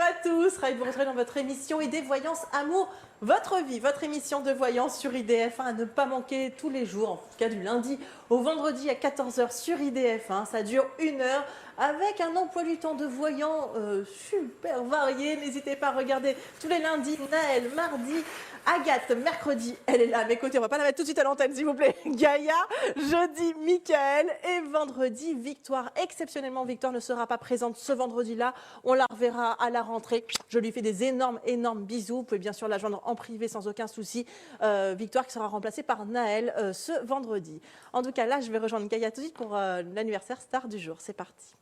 à tous, ravi de vous retrouver dans votre émission Idée, Voyance, Amour, votre vie, votre émission de voyance sur IDF1 à ne pas manquer tous les jours, en tout cas du lundi au vendredi à 14 h sur IDF1. Ça dure 1 heure avec un emploi du temps de voyants super varié. N'hésitez pas à regarder tous les lundis Naël, mardi Agathe, mercredi, elle est là à mes côtés, on va pas la mettre tout de suite à l'antenne s'il vous plaît, Gaïa, jeudi Mickaël et vendredi Victoire. Exceptionnellement, Victoire ne sera pas présente ce vendredi-là, on la reverra à la rentrée. Je lui fais des énormes bisous, vous pouvez bien sûr la joindre en privé sans aucun souci. Victoire qui sera remplacée par Naël ce vendredi. En tout cas là, je vais rejoindre Gaïa tout de suite pour l'anniversaire star du jour, c'est parti.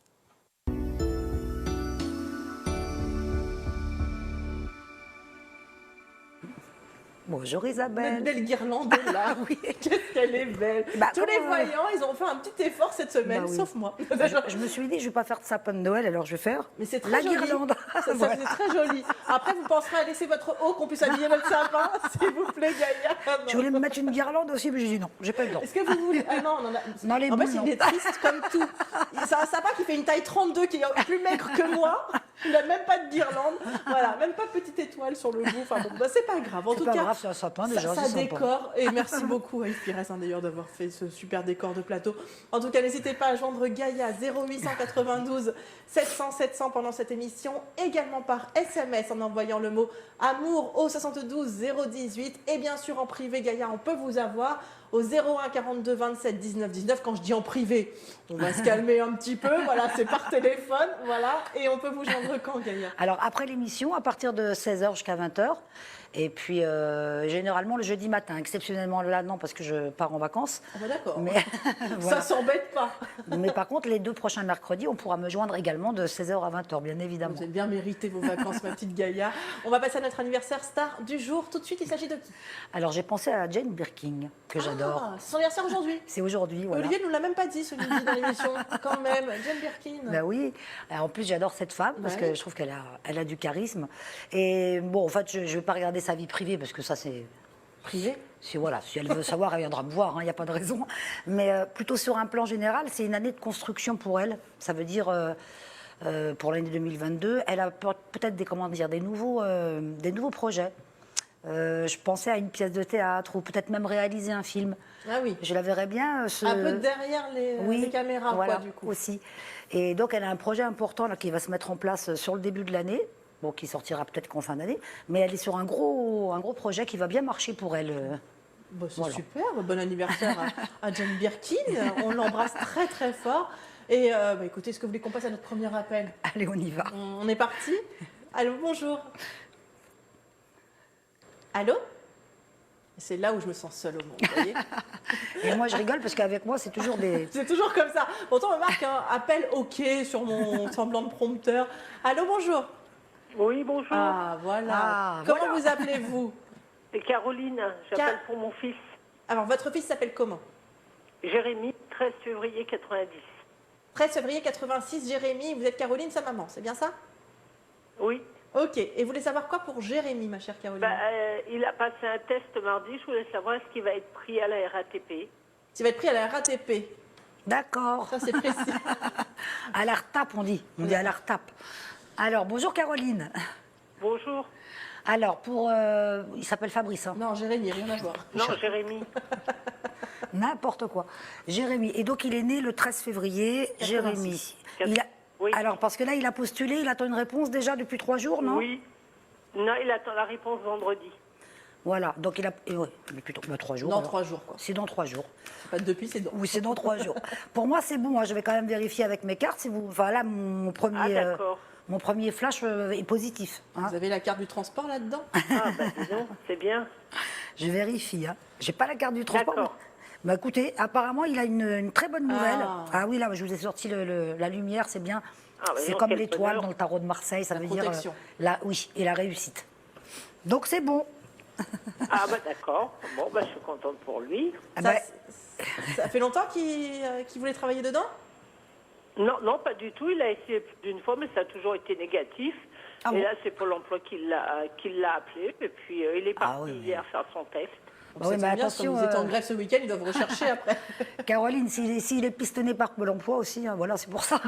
Bonjour Isabelle. Une belle guirlande là, oui. Qu'est-ce qu'elle est belle. Tous les voyants, ils ont fait un petit effort cette semaine, oui. sauf moi. Je me suis dit, je ne vais pas faire de sapin de Noël, alors je vais faire mais très la joli. guirlande. Ça Voilà. c'est très joli. Après, vous penserez à laisser votre haut qu'on puisse habiller notre sapin, s'il vous plaît, Gaïa. Je voulais me mettre une guirlande aussi, mais j'ai dit non, j'ai pas le temps. Est-ce que vous voulez... Ah non, on en a... Non, les en fait, boules, non. il est triste comme tout. C'est un sapin qui fait une taille 32, qui est plus maigre que moi. Il n'a même pas de guirlande. Voilà, même pas de petite étoile sur le bout. Enfin bon, bah, c'est pas grave. En tout pas cas, grave, c'est un sapin déjà. ça décore. Et merci beaucoup à Yves Pires d'ailleurs d'avoir fait ce super décor de plateau. En tout cas, n'hésitez pas à joindre Gaïa 0892 700 700 pendant cette émission. Également par SMS en envoyant le mot amour au 72 018. Et bien sûr en privé, Gaïa, on peut vous avoir au 01 42 27 19 19. Quand je dis en privé, on va se calmer un petit peu. Voilà, c'est par téléphone. Voilà. Et on peut vous joindre quand, Gaïa? Alors après l'émission, à partir de 16 h jusqu'à 20 h. Et puis généralement le jeudi matin, exceptionnellement là non parce que je pars en vacances. Ah bah d'accord. Mais voilà. Ça s'embête pas. Mais par contre, les 2 prochains mercredis, on pourra me joindre également de 16 h à 20 h, bien évidemment. Vous avez bien mérité vos vacances, ma petite Gaïa. On va passer à notre anniversaire star du jour. Tout de suite, il s'agit de qui? Alors j'ai pensé à Jane Birkin, que j'adore. Ah, c'est son anniversaire aujourd'hui. C'est aujourd'hui, voilà. Olivier ne nous l'a même pas dit, celui-ci, dans l'émission. Quand même, Jane Birkin. Ben oui, en plus j'adore cette femme parce que je trouve qu'elle a du charisme. Et bon, en fait, je ne vais pas regarder sa vie privée parce que ça c'est Privé. Si elle veut savoir, elle viendra me voir, il n'y a pas de raison. Mais plutôt sur un plan général, c'est une année de construction pour elle. Ça veut dire, pour l'année 2022, elle a peut-être des nouveaux projets. Je pensais à une pièce de théâtre ou peut-être même réaliser un film. Ah oui. Je la verrais bien. Un peu derrière les caméras, voilà, quoi, du coup. Aussi. Et donc, elle a un projet important là, qui va se mettre en place sur le début de l'année. Bon, qui sortira peut-être qu'en fin d'année, mais elle est sur un gros projet qui va bien marcher pour elle. Bon, c'est super, bon anniversaire à Jane Birkin, on l'embrasse très très fort. Et écoutez, est-ce que vous voulez qu'on passe à notre premier appel? Allez, on y va. On est parti. Allô, bonjour. Allô? C'est là où je me sens seule au monde, vous voyez. Et moi, je rigole parce qu'avec moi, c'est toujours des... C'est toujours comme ça. Pourtant, on marque un appel OK sur mon semblant de prompteur. Allô, bonjour. Oui, bonjour. Ah, voilà. Comment vous appelez-vous? C'est Caroline, j'appelle pour mon fils. Alors, votre fils s'appelle comment? Jérémy, 13 février 90. 13 février 86, Jérémy, vous êtes Caroline, sa maman, c'est bien ça? Oui. Ok, et vous voulez savoir quoi pour Jérémy, ma chère Caroline? Il a passé un test mardi, je voulais savoir est-ce qu'il va être pris à la RATP. Il va être pris à la RATP. D'accord. Ça, c'est précis. À la RTAP, on dit. On dit à la RTAP. Alors, bonjour Caroline. Bonjour. Alors, il s'appelle Fabrice. Hein. Non, Jérémy, rien à voir. Non, Jérémy. N'importe quoi. Jérémy. Et donc, il est né le 13 février. 86. Jérémy. Oui. Alors, parce que là, il a postulé, il attend une réponse déjà depuis 3 jours, non? Oui. Non, il attend la réponse vendredi. Voilà. Donc, il a... Oui, plutôt 3 jours. Dans alors. 3 jours, quoi. C'est dans 3 jours. Pas depuis, c'est dans. Oui, c'est dans 3 jours. Pour moi, c'est bon. Hein. Je vais quand même vérifier avec mes cartes. Si vous... Enfin, là, mon premier flash est positif. Hein. Vous avez la carte du transport là-dedans? Ah, dis donc, c'est bien. Je vérifie. Hein. J'ai pas la carte du transport. D'accord. Bah écoutez, apparemment, il a une très bonne nouvelle. Ah oui, là, je vous ai sorti la lumière, c'est bien. C'est comme l'étoile dans le tarot de Marseille, ça veut dire oui, et la réussite. Donc c'est bon. Ah d'accord. Bon, je suis contente pour lui. Ça fait longtemps qu'il voulait travailler dedans? Non, pas du tout. Il a essayé plus d'une fois, mais ça a toujours été négatif. Et là, c'est pour l'emploi qu'il l'a appelé. Et puis, il est parti hier faire son test. Oui, mais attention, vous êtes en grève ce week-end, ils doivent rechercher après. Caroline, s'il est pistonné par Pôle emploi aussi, hein, voilà, c'est pour ça.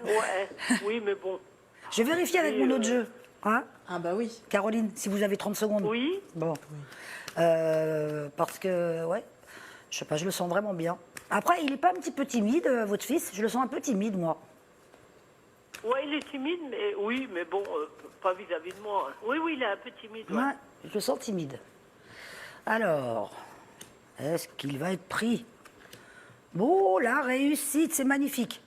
Ouais, oui, mais bon. Je vérifie avec mon autre jeu. Hein, Ah bah oui. Caroline, si vous avez 30 secondes. Oui. Bon. Parce que, ouais, je sais pas, je le sens vraiment bien. Après, il n'est pas un petit peu timide, votre fils? Je le sens un peu timide, moi. Ouais, il est timide, mais oui, mais bon, pas vis-à-vis de moi. Oui, oui, il est un peu timide. Ouais. Ouais, je le sens timide. Alors, est-ce qu'il va être pris? Bon, la réussite, c'est magnifique.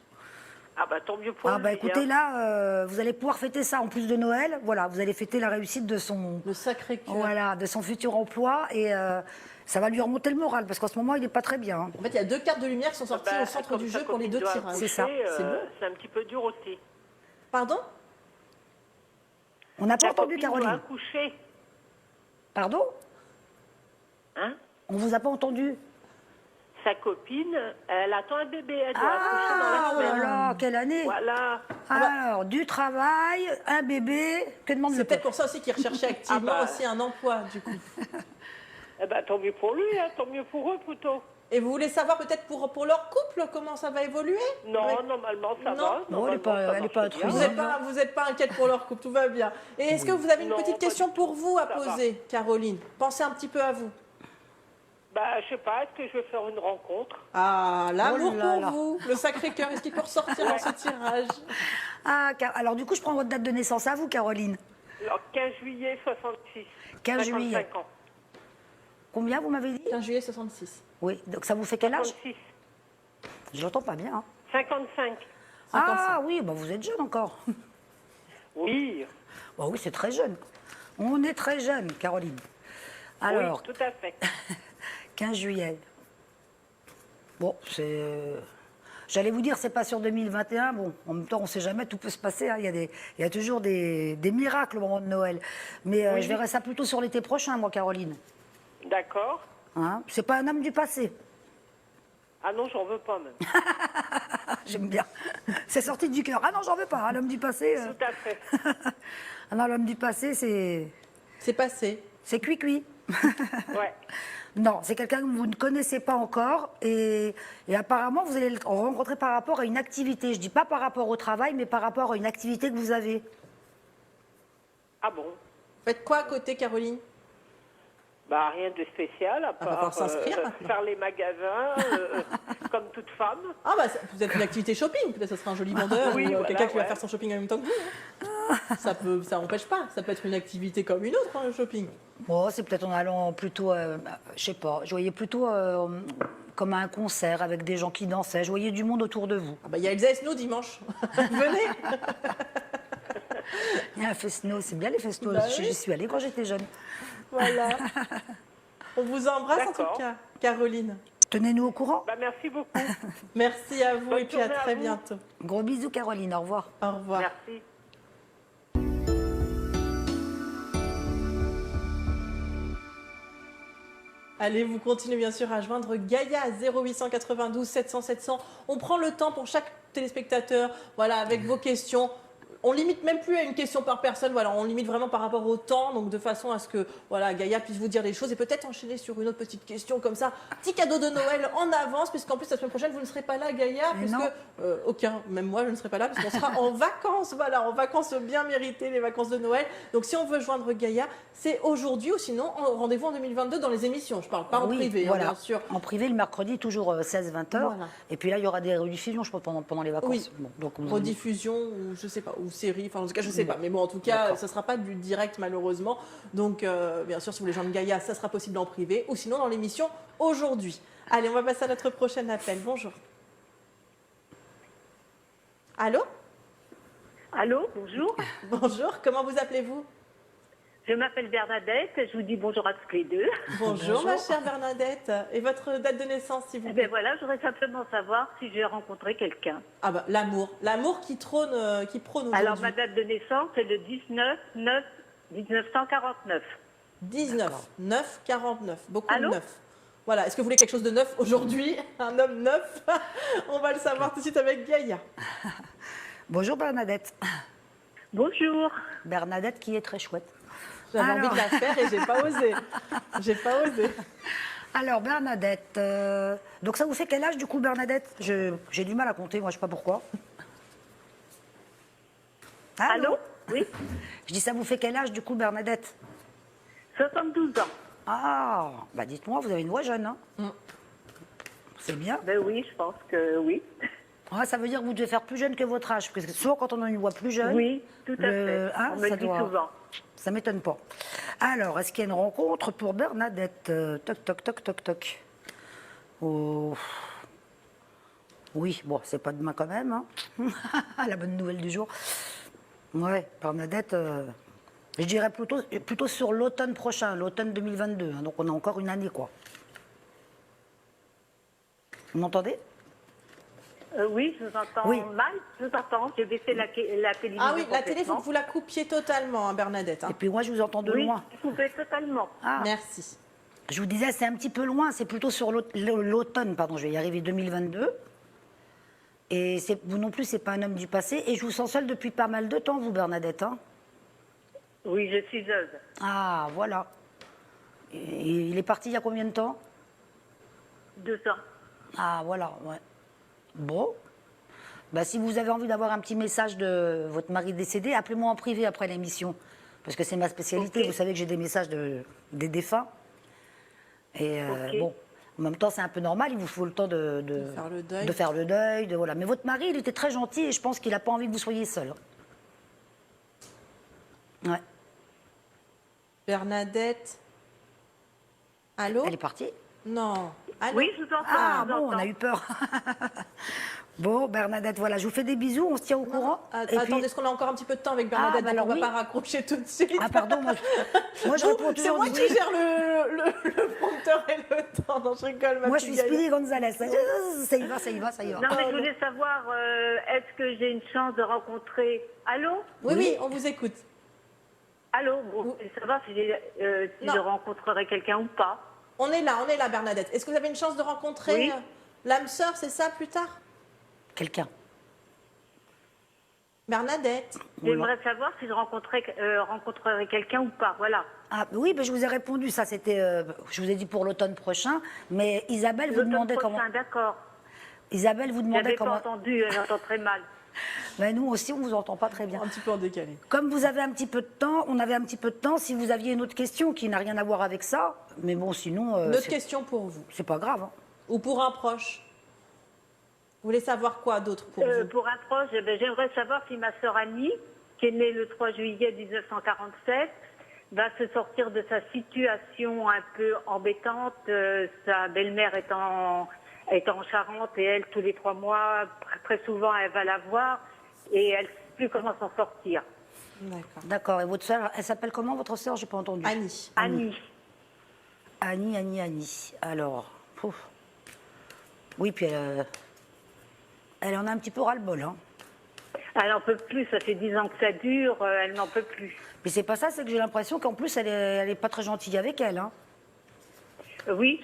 Ah bah tant mieux pour Ah lui. bah écoutez, hein. là, vous allez pouvoir fêter ça en plus de Noël. Voilà, vous allez fêter la réussite de son, Le Sacré-Cœur. voilà, de son futur emploi et ça va lui remonter le moral parce qu'en ce moment, il n'est pas très bien. Hein. En fait, il y a 2 cartes de lumière qui sont sorties Bah, au centre comme du ça, jeu pour quand les il 2 doit tirages. accoucher, C'est ça. C'est beau. C'est un petit peu dur aussi. Pardon? On n'a pas Sa entendu copine doit Caroline. accoucher. Pardon? Hein? On vous a pas entendu? Sa copine, elle attend un bébé. Elle doit accoucher dans la Ah, oh là semaine. là, quelle année! Voilà. Alors, du travail, un bébé, que demande C'est le peut-être peuple? pour ça aussi qu'il recherchait activement Ah bah. aussi un emploi, du coup. Eh ben, tant mieux pour lui, hein, tant mieux pour eux plutôt. Et vous voulez savoir peut-être pour leur couple comment ça va évoluer? Non, Ouais. normalement ça Non. va. Bon, elle est pas- normalement, ça elle est marche pas bien. altruiste. Vous êtes pas inquiète pour leur couple, tout va bien. Et est-ce que vous avez une Non, petite pas question du pour vous à Ça va. poser, Caroline? Pensez un petit peu à vous. Bah, je sais pas, est-ce que je vais faire une rencontre? Ah, l'amour Oh là pour là. vous, le Sacré-Cœur, est-ce qu'il peut ressortir dans ce tirage? Ah, alors du coup, je prends votre date de naissance à vous, Caroline. Alors, 15 juillet 66. 15 juillet. 55 ans. Combien vous m'avez dit? 15 juillet 66. Oui, donc ça vous fait quel âge? 56. Je l'entends pas bien. Hein. 55. Ah oui, bah vous êtes jeune encore. Oui. Bah oui, c'est très jeune. On est très jeune, Caroline. Alors, Oui, tout à fait. 15 juillet. Bon, c'est... J'allais vous dire, c'est pas sur 2021. Bon, en même temps, on ne sait jamais, tout peut se passer. Hein. Il y a toujours des miracles au moment de Noël. Mais Oui. je verrai ça plutôt sur l'été prochain, moi, Caroline. D'accord. Hein, c'est pas un homme du passé. Ah non, j'en veux pas même. J'aime bien. C'est sorti du cœur. Ah non, j'en veux pas. Un homme du passé. Tout à fait. Ah non, l'homme du passé, C'est passé. c'est cuit-cuit. Ouais. Non, c'est quelqu'un que vous ne connaissez pas encore et apparemment vous allez le rencontrer par rapport à une activité. Je dis pas par rapport au travail, mais par rapport à une activité que vous avez. Ah bon? Faites quoi à côté, Caroline? Bah, rien de spécial, à va falloir part s'inscrire maintenant. faire les magasins, comme toute femme. Ah bah vous êtes une activité shopping, peut-être que ce sera un joli vendeur Oui, ou voilà, quelqu'un qui va ouais. faire son shopping en même temps que vous. Hein. Ça n'empêche pas, ça peut être une activité comme une autre, hein, le shopping. Bon, c'est peut-être en allant plutôt, je sais pas, je voyais plutôt comme à un concert avec des gens qui dansaient. Je voyais du monde autour de vous. Ah bah il y a Elsa Esno dimanche. Venez. Il y a un fest-no, c'est bien les fest-no. Bah oui. J'y suis allée quand j'étais jeune. Voilà. On vous embrasse en tout D'accord. cas, Caroline. Tenez-nous au courant. Bah, merci beaucoup. Merci à vous Bonne et puis à journée à très vous. bientôt. Gros bisous, Caroline. Au revoir. Au revoir. Merci. Allez, vous continuez bien sûr à joindre Gaïa à 0892 700 700. On prend le temps pour chaque téléspectateur, voilà, avec vos questions. On limite même plus à une question par personne, voilà, on limite vraiment par rapport au temps, donc de façon à ce que voilà, Gaïa puisse vous dire des choses et peut-être enchaîner sur une autre petite question comme ça. Petit cadeau de Noël en avance, puisqu'en plus la semaine prochaine vous ne serez pas là, Gaïa, puisque non. aucun, même moi je ne serai pas là, puisqu'on sera en vacances, voilà, en vacances bien méritées, les vacances de Noël. Donc si on veut joindre Gaïa, c'est aujourd'hui ou sinon rendez-vous en 2022 dans les émissions. Je parle pas en Oui, privé, hein, voilà. bien sûr. En privé, le mercredi, toujours 16-20 heures. Voilà. Et puis là, il y aura des rediffusions, je pense, pendant les vacances. Oui. Bon, donc, Rediffusion ou je sais pas, ou série, enfin en tout cas je sais pas, mais bon en tout cas D'accord. ça sera pas du direct malheureusement, donc bien sûr si vous voulez joindre Gaïa ça sera possible en privé ou sinon dans l'émission aujourd'hui. Allez, on va passer à notre prochain appel. Bonjour. Allô? Allô, bonjour. Bonjour, comment vous appelez-vous? Je m'appelle Bernadette. Je vous dis bonjour à toutes les deux. Bonjour ma chère Bernadette, et votre date de naissance s'il vous Eh plaît? bien voilà, je voudrais simplement savoir si j'ai rencontré quelqu'un. Ah bah l'amour qui trône, qui prône aujourd'hui. Alors ma date de naissance c'est le 1949. 19, 9, 49, beaucoup Allô de 9. Voilà, est-ce que vous voulez quelque chose de neuf aujourd'hui? Un homme neuf? On va le savoir tout de suite avec Gaïa. Bonjour Bernadette. Bonjour. Bernadette qui est très chouette. J'avais envie Alors. de la faire et j'ai pas osé. J'ai pas osé. Alors Bernadette, donc ça vous fait quel âge du coup Bernadette? J'ai du mal à compter, moi je sais pas pourquoi. Allô? Oui, Je dis, ça vous fait quel âge, du coup, Bernadette? 72 ans. Ah, bah dites-moi, vous avez une voix jeune, hein? C'est bien. Ben oui, je pense que oui. Ah, ça veut dire que vous devez faire plus jeune que votre âge, parce que souvent, quand on a une voix plus jeune... Oui, tout à fait. hein, On me ça le dit doit- souvent. Ça m'étonne pas. Alors, est-ce qu'il y a une rencontre pour Bernadette? Toc, toc, toc, toc, toc. Oh. Oui, bon, c'est pas demain quand même, hein. La bonne nouvelle du jour. Ouais, Bernadette, je dirais plutôt sur l'automne prochain, l'automne 2022. Hein, donc on a encore une année, quoi. Vous m'entendez? Oui, je vous entends Oui. mal. Je vous entends. J'ai baissé la télévision. Ah oui, la télé, il faut complètement. que vous la coupiez totalement, hein, Bernadette. hein. Et puis moi, je vous entends de Oui, loin. vous pouvez totalement. Ah, Merci. je vous disais, c'est un petit peu loin, c'est plutôt sur l'automne, pardon, je vais y arriver, 2022. Et vous non plus, c'est pas un homme du passé. Et je vous sens seule depuis pas mal de temps, vous, Bernadette. Hein. Oui, je suis veuve. Ah, voilà. Et il est parti il y a combien de temps? 2 ans. Ah, voilà, ouais. Bon. Bah, si vous avez envie d'avoir un petit message de votre mari décédé, appelez-moi en privé après l'émission. Parce que c'est ma spécialité. Ok. Vous savez que j'ai des messages des défunts. Et Ok. bon, en même temps, c'est un peu normal. Il vous faut le temps de faire le deuil. de faire le deuil. Voilà. Mais votre mari, il était très gentil et je pense qu'il n'a pas envie que vous soyez seul. Ouais. Bernadette. Allô? Elle est partie. Non. Allô? Oui, je vous entends. Ah, je vous bon, on entends. a eu peur. Bon, Bernadette, voilà, je vous fais des bisous, on se tient au courant. Et puis- Attendez, est-ce qu'on a encore un petit peu de temps avec Bernadette? bah donc alors on ne va oui. pas raccrocher tout de suite. Ah, pardon, moi, je Vous, réponds c'est toujours moi du qui oui. gère le prompteur et le temps. Non, je rigole, ma Moi, je petite suis Gaëlle. Speedy Gonzalez. Ça y va, ça y va, ça y va. Non, mais je voulais savoir, est-ce que j'ai une chance de rencontrer... Allô? Oui, oui, on vous écoute. Allô? Bon, je voulais savoir si, si Non. je rencontrerai quelqu'un ou pas. On est là, Bernadette. Est-ce que vous avez une chance de rencontrer Oui. l'âme sœur, c'est ça, plus tard? Quelqu'un. Bernadette. J'aimerais savoir si je rencontrerai quelqu'un ou pas. Voilà. Ah, oui, ben, je vous ai répondu, ça c'était, je vous ai dit pour l'automne prochain, mais Isabelle vous L'automne demandait prochain, comment... d'accord. Isabelle vous demandait J'avais comment... pas entendu, j'entends très mal. Ben, nous aussi, on vous entend pas très bien. Un petit peu en décalé. Comme vous avez un petit peu de temps, on avait un petit peu de temps, si vous aviez une autre question qui n'a rien à voir avec ça, mais bon, sinon, Une autre c'est question pour vous. c'est pas grave. Hein. Ou pour un proche. Vous voulez savoir quoi d'autre pour vous? Pour un proche, j'aimerais savoir si ma sœur Annie, qui est née le 3 juillet 1947, va se sortir de sa situation un peu embêtante. Sa belle-mère est en Charente et elle, tous les 3 mois, très souvent, elle va la voir et elle ne sait plus comment s'en sortir. D'accord. D'accord, et votre sœur, elle s'appelle comment votre sœur? J'ai pas entendu. Annie. Annie. Annie. Alors, pouf. Oui, puis elle en a un petit peu ras-le-bol. Hein. Elle n'en peut plus, ça fait 10 ans que ça dure, elle n'en peut plus. Mais c'est pas ça, c'est que j'ai l'impression qu'en plus, elle est pas très gentille avec elle. Hein. Oui,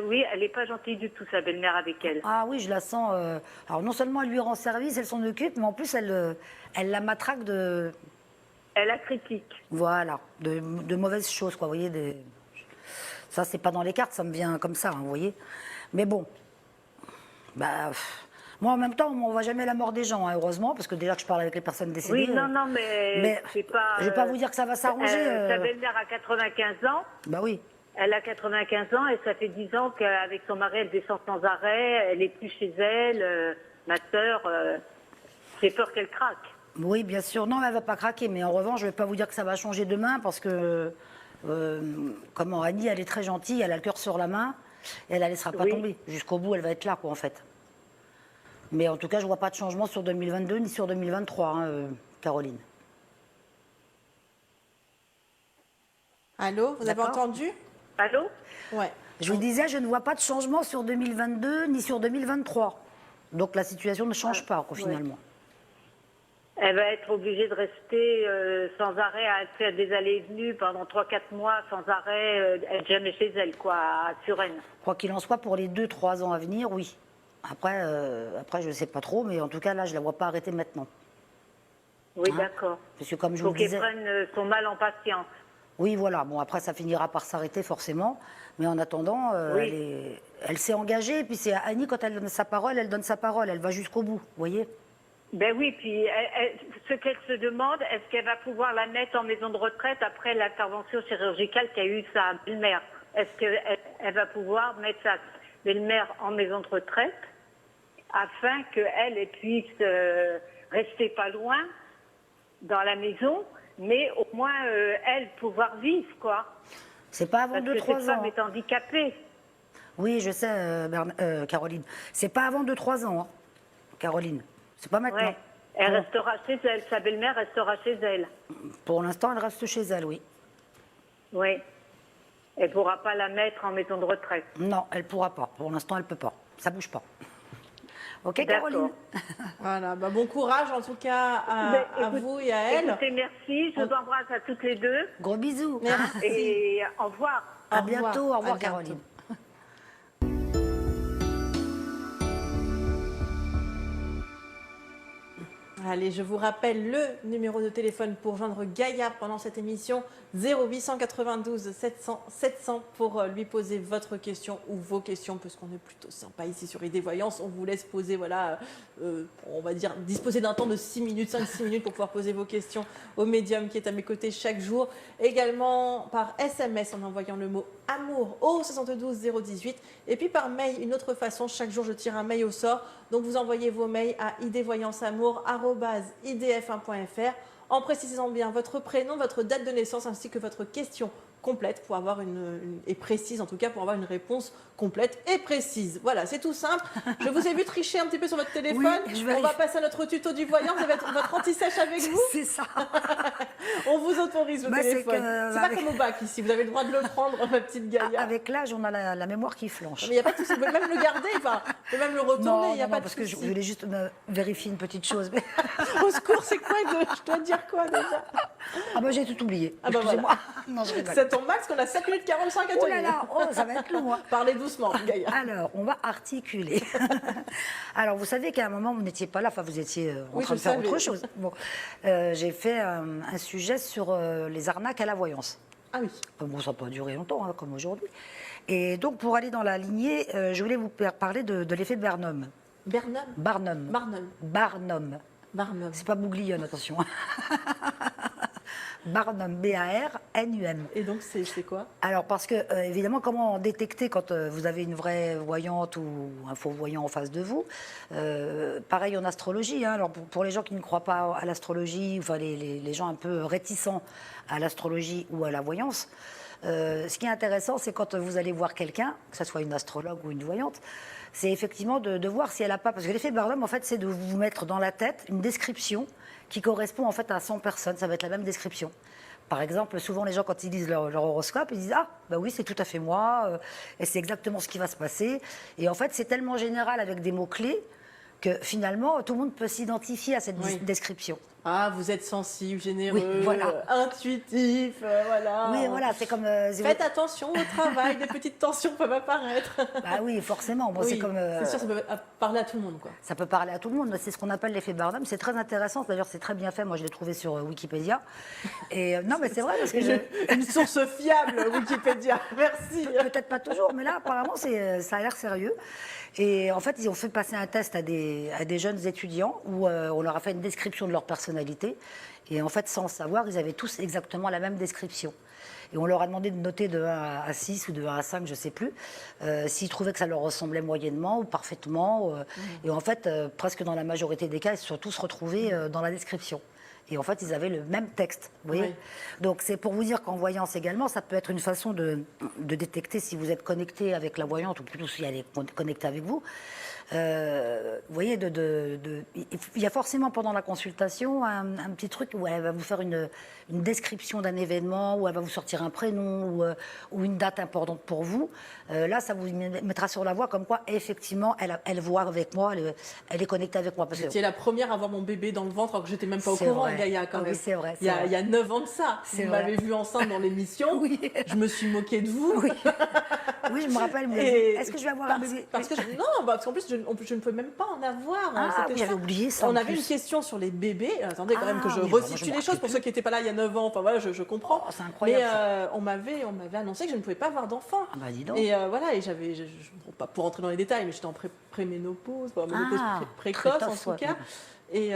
oui, elle n'est pas gentille du tout, sa belle-mère avec elle. Ah oui, je la sens. Alors non seulement elle lui rend service, elle s'en occupe, mais en plus elle la matraque de. Elle la critique. Voilà, de mauvaises choses, quoi. Vous voyez, ça c'est pas dans les cartes, ça me vient comme ça, hein, vous voyez. Mais bon, bah, moi en même temps, on voit jamais la mort des gens, hein, heureusement, parce que déjà que je parle avec les personnes décédées. Oui, non, mais c'est pas. Je vais pas vous dire que ça va s'arranger. Sa belle-mère a 95 ans. Bah oui. Elle a 95 ans et ça fait 10 ans qu'avec son mari, elle descend sans arrêt. Elle n'est plus chez elle. Ma sœur, j'ai peur qu'elle craque. Oui, bien sûr. Non, elle va pas craquer. Mais en revanche, je vais pas vous dire que ça va changer demain parce que, comment, Annie, elle est très gentille, elle a le cœur sur la main. Et elle ne laissera pas Oui. tomber. Jusqu'au bout, elle va être là, quoi, en fait. Mais en tout cas, je vois pas de changement sur 2022 ni sur 2023, hein, Caroline. Allô, vous avez D'accord. entendu? Allô? Ouais. Je vous disais, je ne vois pas de changement sur 2022 ni sur 2023. Donc la situation ne change pas, quoi, finalement. Elle va être obligée de rester sans arrêt à faire des allées et venues pendant 3-4 mois sans arrêt, être jamais chez elle, quoi, à Suresnes. Quoi qu'il en soit, pour les 2-3 ans à venir, oui. Après, je ne sais pas trop, mais en tout cas, là, je ne la vois pas arrêter maintenant. Oui, Hein? d'accord. Parce que comme je Il faut vous le qu'elle disais... prenne son mal en patience. Oui, voilà. Bon, après, ça finira par s'arrêter forcément. Mais en attendant, Oui. elle s'est engagée. Et puis c'est Annie, quand elle donne sa parole, elle donne sa parole. Elle va jusqu'au bout, vous voyez? Ben oui, puis ce qu'elle se demande, est-ce qu'elle va pouvoir la mettre en maison de retraite après l'intervention chirurgicale qu'a eu sa belle-mère? Est-ce qu'elle va pouvoir mettre sa belle-mère en maison de retraite afin qu'elle puisse rester pas loin dans la maison, mais au moins elle pouvoir vivre, quoi. C'est pas avant 2-3 ans. Parce que cette femme est handicapée. Oui, je sais, Caroline. C'est pas avant 2-3 ans, hein, Caroline. C'est pas maintenant. Ouais. Elle restera chez elle. Sa belle-mère restera chez elle. Pour l'instant, elle reste chez elle, oui. Oui. Elle ne pourra pas la mettre en maison de retraite. Non, elle pourra pas. Pour l'instant, elle peut pas. Ça bouge pas. Ok, D'accord. Caroline. Voilà, bah, bon courage en tout cas à vous et à elle. Écoutez, merci. Je vous embrasse à toutes les deux. Gros bisous. Merci. Et au revoir. À Au revoir. bientôt. Au À revoir, bientôt. Caroline. Allez, je vous rappelle le numéro de téléphone pour joindre Gaïa pendant cette émission, 0892 700 700 pour lui poser votre question ou vos questions, parce qu'on est plutôt sympa ici sur ID Voyance. On vous laisse poser, voilà, on va dire, disposer d'un temps de 6 minutes, 5-6 minutes pour pouvoir poser vos questions au médium qui est à mes côtés chaque jour. Également par SMS en envoyant le mot amour au 72 018. Et puis par mail, une autre façon, chaque jour je tire un mail au sort. Donc vous envoyez vos mails à idvoyanceamour@idf1.fr en précisant bien votre prénom, votre date de naissance ainsi que votre question complète pour avoir et précise en tout cas pour avoir une réponse complète et précise. Voilà, c'est tout simple. Je vous ai vu tricher un petit peu sur votre téléphone. Oui, on va passer à notre tuto du voyant. Vous avez votre anti-sèche avec vous. C'est ça. On vous autorise le Bah, c'est téléphone. que- C'est pas comme au bac ici. Vous avez le droit de le prendre, ma petite Gaïa. Avec l'âge, on a la mémoire qui flanche. Mais il n'y a pas de souci. Vous pouvez même le garder. Enfin, vous pouvez même le retourner. Non, Il n'y a non, pas non, de parce que je souci. voulais juste vérifier une petite chose. Au secours, c'est quoi je dois dire quoi déjà? Ah bah j'ai tout oublié. Ah bah Excusez-moi. Non, je rigole. Ça tombe mal parce qu'on a 5 minutes 45 à Oh tenir. là là, oh, ça va être long. Hein. Parlez doucement, Gaïa. Alors, on va articuler. Alors, vous savez qu'à un moment, vous n'étiez pas là, enfin, vous étiez en Oui, train je de faire savais. autre chose. Bon, j'ai fait un sujet sur les arnaques à la voyance. Ah oui. Bon, ça n'a pas duré longtemps, hein, comme aujourd'hui. Et donc, pour aller dans la lignée, je voulais vous parler de l'effet Barnum. Bernum. Barnum. Barnum. Barnum. Barnum. C'est pas Bouglione, attention. Barnum, B-A-R-N-U-M. Et donc, c'est quoi? Alors, parce que, évidemment, comment détecter quand vous avez une vraie voyante ou un faux voyant en face de vous? Pareil en astrologie. Hein. Alors, pour les gens qui ne croient pas à l'astrologie, enfin, les gens un peu réticents à l'astrologie ou à la voyance, ce qui est intéressant, c'est quand vous allez voir quelqu'un, que ce soit une astrologue ou une voyante, c'est effectivement de voir si elle n'a pas... Parce que l'effet Barnum, en fait, c'est de vous mettre dans la tête une description qui correspond en fait à 100 personnes. Ça va être la même description. Par exemple, souvent les gens, quand ils lisent leur horoscope, ils disent « Ah, bah oui, c'est tout à fait moi, et c'est exactement ce qui va se passer. » Et en fait, c'est tellement général avec des mots-clés que finalement, tout le monde peut s'identifier à cette description. Ah, vous êtes sensible, généreux, Oui, voilà. Intuitif, voilà. Oui, voilà, c'est comme... Faites attention au travail, des petites tensions peuvent apparaître. Bah oui, forcément. Bon, Oui, c'est comme... c'est sûr, ça peut parler à tout le monde, quoi. Ça peut parler à tout le monde. C'est ce qu'on appelle l'effet Barnum. C'est très intéressant. D'ailleurs, c'est très bien fait. Moi, je l'ai trouvé sur Wikipédia. Et non, mais c'est vrai parce que Une source fiable, Wikipédia. Merci. peut-être pas toujours, mais là, apparemment, ça a l'air sérieux. Et en fait, ils ont fait passer un test à des jeunes étudiants où on leur a fait une description de leur personnalité. Et en fait, sans le savoir, ils avaient tous exactement la même description. Et on leur a demandé de noter de 1 à 6 ou de 1 à 5, je ne sais plus, s'ils trouvaient que ça leur ressemblait moyennement ou parfaitement. Et en fait, presque dans la majorité des cas, ils se sont tous retrouvés dans la description. Et en fait, ils avaient le même texte. Vous voyez. Oui. Donc, c'est pour vous dire qu'en voyance également, ça peut être une façon de détecter si vous êtes connecté avec la voyante ou plutôt si elle est connectée avec vous. Vous voyez, il y a forcément pendant la consultation un petit truc où elle va vous faire une description d'un événement, où elle va vous sortir un prénom ou une date importante pour vous. Là, ça vous mettra sur la voie comme quoi, effectivement, elle voit avec moi, elle est connectée avec moi. Parce que J'étais la première à avoir mon bébé dans le ventre alors que j'étais même pas au C'est courant, vrai. Gaïa, quand Ah oui, même. c'est vrai, Il y a 9 ans de ça. C'est Vous vrai. m'avez vu enceinte dans l'émission. Oui. Je me suis moquée de vous. Oui, oui, je me rappelle. Mais Et est-ce que je vais avoir un bébé? parce qu'en plus, je ne pouvais même pas en avoir. Ah C'était oui, ça. j'avais oublié ça. On en avait plus. une question sur les bébés. Attendez quand même que je oui, moi, je resitue me les choses rappelle pour plus. ceux qui n'étaient pas là il y a 9 ans. Enfin voilà, je comprends. Oh, c'est incroyable, Mais on m'avait annoncé que je ne pouvais pas avoir d'enfant. Ah bah, dis donc. Et voilà, et j'avais, bon, pas pour rentrer dans les détails, mais j'étais en préménopause, ménopause précoce en précoce, tout ouais. cas. Et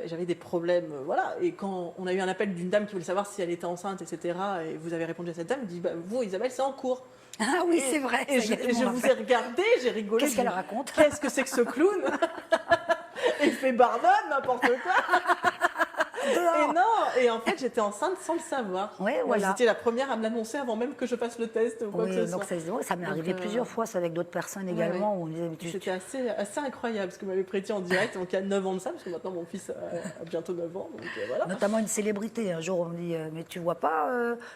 j'avais des problèmes, voilà. Et quand on a eu un appel d'une dame qui voulait savoir si elle était enceinte, etc., et vous avez répondu à cette dame, elle dit vous, Isabelle, c'est en cours. Ah oui, c'est vrai. Et ça y est, je je m'en vous ai rappelle. regardé, j'ai rigolé. Qu'est-ce qu'elle raconte? Qu'est-ce que c'est que ce clown? Il fait Barnum, n'importe quoi. Et non, et en fait j'étais enceinte sans le savoir. Ouais, voilà. J'étais la première à me l'annoncer avant même que je fasse le test ou quoi que ce donc soit. ça m'est arrivé plusieurs fois, ça avec d'autres personnes également. Où on disait, mais C'était assez incroyable ce que m'avait prêté en direct, donc il y a 9 ans de ça, parce que maintenant mon fils a bientôt 9 ans. Donc, voilà. Notamment une célébrité. Un jour, on me dit, mais tu vois pas,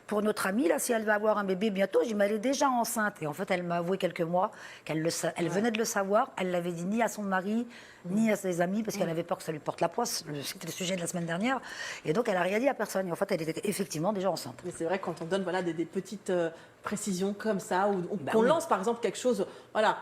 pour notre amie, là, si elle va avoir un bébé bientôt, je dis, mais elle est déjà enceinte. Et en fait, elle m'a avoué quelques mois qu'elle elle venait de le savoir. Elle l'avait dit ni à son mari, ni à ses amis, parce qu'elle avait peur que ça lui porte la poisse. C'était le sujet de la semaine dernière. Et donc, elle n'a rien dit à personne. Et en fait, elle était effectivement déjà enceinte. Mais c'est vrai, quand on donne des petites précisions comme ça, ou qu'on oui. lance par exemple quelque chose, voilà,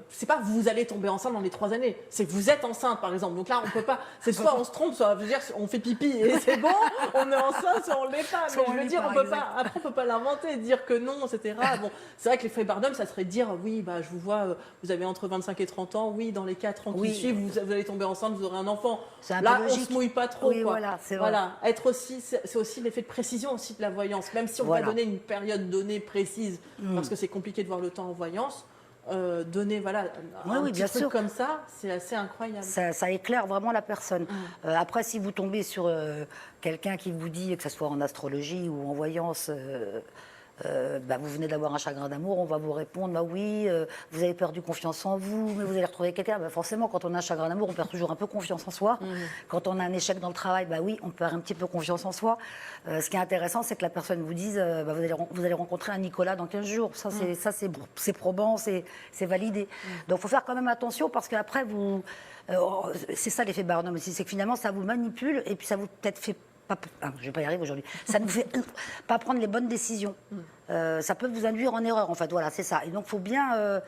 c'est pas vous allez tomber enceinte dans les 3 années, c'est que vous êtes enceinte par exemple. Donc là, on peut pas, c'est soit on se trompe, soit je veux dire, on fait pipi et c'est bon, on est enceinte, soit on l'est pas. Mais je veux dire, on peut pas, après on peut pas l'inventer, dire que non, etc. Bon, c'est vrai que l'effet Barnum, ça serait dire, oui, bah je vous vois, vous avez entre 25 et 30 ans, oui, dans les 4 ans qui suivent, vous allez tomber enceinte, vous aurez un enfant. Là, on se mouille pas trop. Oui, quoi. voilà, c'est vrai. Voilà, être aussi, c'est aussi l'effet de précision aussi de la voyance, même si on va donner une période donnée précise, parce que c'est compliqué de voir le temps en voyance. Donner un petit bien truc sûr. comme ça, c'est assez incroyable. Ça éclaire vraiment la personne. Après, si vous tombez sur quelqu'un qui vous dit, que ce soit en astrologie ou en voyance, vous venez d'avoir un chagrin d'amour, on va vous répondre, bah oui, vous avez perdu confiance en vous, mais vous allez retrouver quelqu'un. Bah forcément, quand on a un chagrin d'amour, on perd toujours un peu confiance en soi. Quand on a un échec dans le travail, bah oui, on perd un petit peu confiance en soi. Ce qui est intéressant, c'est que la personne vous dise, vous allez rencontrer un Nicolas dans 15 jours. Ça, c'est probant, c'est validé. Donc, il faut faire quand même attention parce qu'après, c'est ça l'effet Barnum aussi, c'est que finalement, ça vous manipule et puis ça vous peut-être fait je vais pas y arriver aujourd'hui. Ça ne vous fait pas prendre les bonnes décisions. Ça peut vous induire en erreur, en fait. Voilà, c'est ça. Et donc, il faut bien...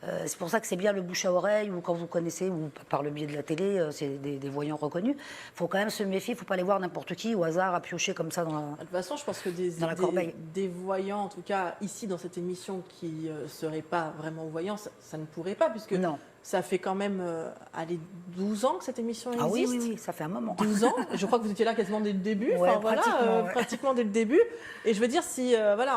c'est pour ça que c'est bien le bouche à oreille, ou quand vous connaissez, ou par le biais de la télé, c'est des voyants reconnus. Il faut quand même se méfier, il ne faut pas aller voir n'importe qui au hasard à piocher comme ça dans la... De toute façon, je pense que des voyants, en tout cas ici dans cette émission, qui ne seraient pas vraiment voyants, ça ne pourrait pas, puisque ça fait quand même 12 ans que cette émission existe. Ah oui, ça fait un moment. 12 ans, je crois que vous étiez là quasiment dès le début, pratiquement dès le début. Et je veux dire, si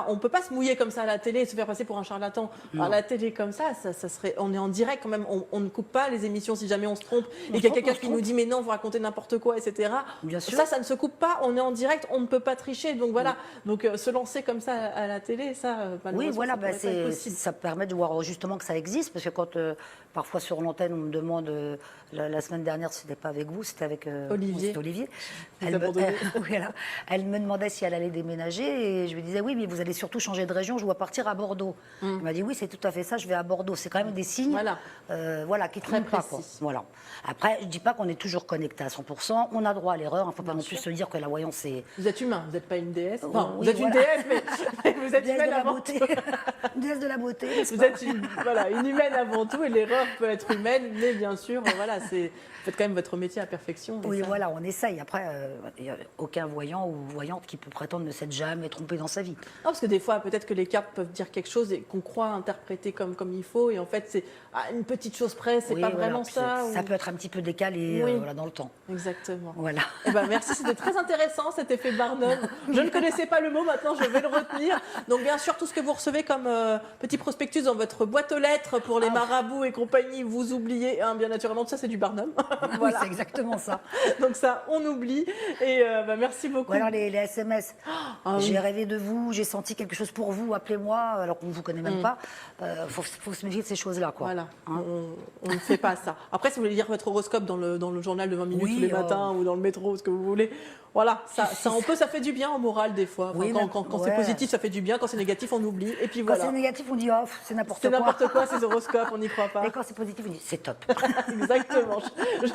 on ne peut pas se mouiller comme ça à la télé et se faire passer pour un charlatan. À la télé comme ça serait, on est en direct quand même, on ne coupe pas les émissions si jamais on se trompe et qu'il y a quelqu'un qui nous dit mais non, vous racontez n'importe quoi, etc. Bien sûr. Ça ne se coupe pas, on est en direct, on ne peut pas tricher. Donc voilà, donc se lancer comme ça à la télé, malheureusement, ça pourrait pas être possible. Ça permet de voir justement que ça existe, parce que quand parfois sur l'antenne on me demande, la semaine dernière c'était pas avec vous, c'était avec Olivier. Elle me demandait si elle allait déménager et je lui disais oui, mais vous allez surtout changer de région, je dois partir à Bordeaux. Elle m'a dit oui, c'est tout à fait ça, je vais à Bordeaux. C'est quand même des signes qui ne trompent pas. Voilà. Après, je ne dis pas qu'on est toujours connecté à 100%, on a droit à l'erreur, il ne faut pas non plus se dire que la voyance c'est... Vous êtes humain, vous n'êtes pas une déesse. Enfin, vous êtes une déesse, mais vous êtes humaine avant tout. Une déesse de la beauté. Vous êtes une humaine avant tout et l'erreur peut être humaine, mais bien sûr, vous faites quand même votre métier à perfection. Oui, voilà, on essaye. Après, il n'y a aucun voyant ou voyante qui peut prétendre ne s'être jamais trompé dans sa vie. Non, parce que des fois, peut-être que les cartes peuvent dire quelque chose et qu'on croit interpréter comme il faut, et en fait, c'est une petite chose près, c'est pas vraiment ça. Ça peut être un petit peu décalé dans le temps. Exactement. Voilà. Merci, c'était très intéressant cet effet Barnum. Je ne connaissais pas le mot, maintenant je vais le retenir. Donc bien sûr, tout ce que vous recevez comme petit prospectus dans votre boîte aux lettres pour les marabouts et compagnie, vous oubliez, bien naturellement, tout ça c'est du Barnum. Voilà. Oui, c'est exactement ça. Donc ça, on oublie. Et merci beaucoup. Ou alors les SMS. J'ai rêvé de vous, j'ai senti quelque chose pour vous, appelez-moi, alors qu'on ne vous connaît même pas. Faut se méfier de ces choses-là. Voilà, on ne fait pas ça. Après, si vous voulez lire votre horoscope dans le journal de 20 minutes tous les matins ou dans le métro, ce que vous voulez, voilà, ça fait du bien au moral des fois. Quand c'est positif, ça fait du bien. Quand c'est négatif, on oublie. Et puis voilà. Quand c'est négatif, on dit c'est n'importe quoi. C'est n'importe quoi, ces horoscopes, on n'y croit pas. Et quand c'est positif, on dit c'est top. Exactement,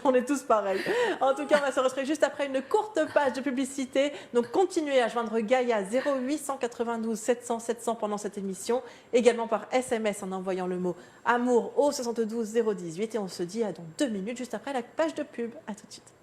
j'en ai tous pareil. En tout cas, on va se retrouver juste après une courte page de publicité. Donc continuez à joindre Gaïa 0892 700 700 pendant cette émission. Également par SMS en envoyant le mot amour au 72 018. Et on se dit à dans 2 minutes juste après la page de pub. À tout de suite.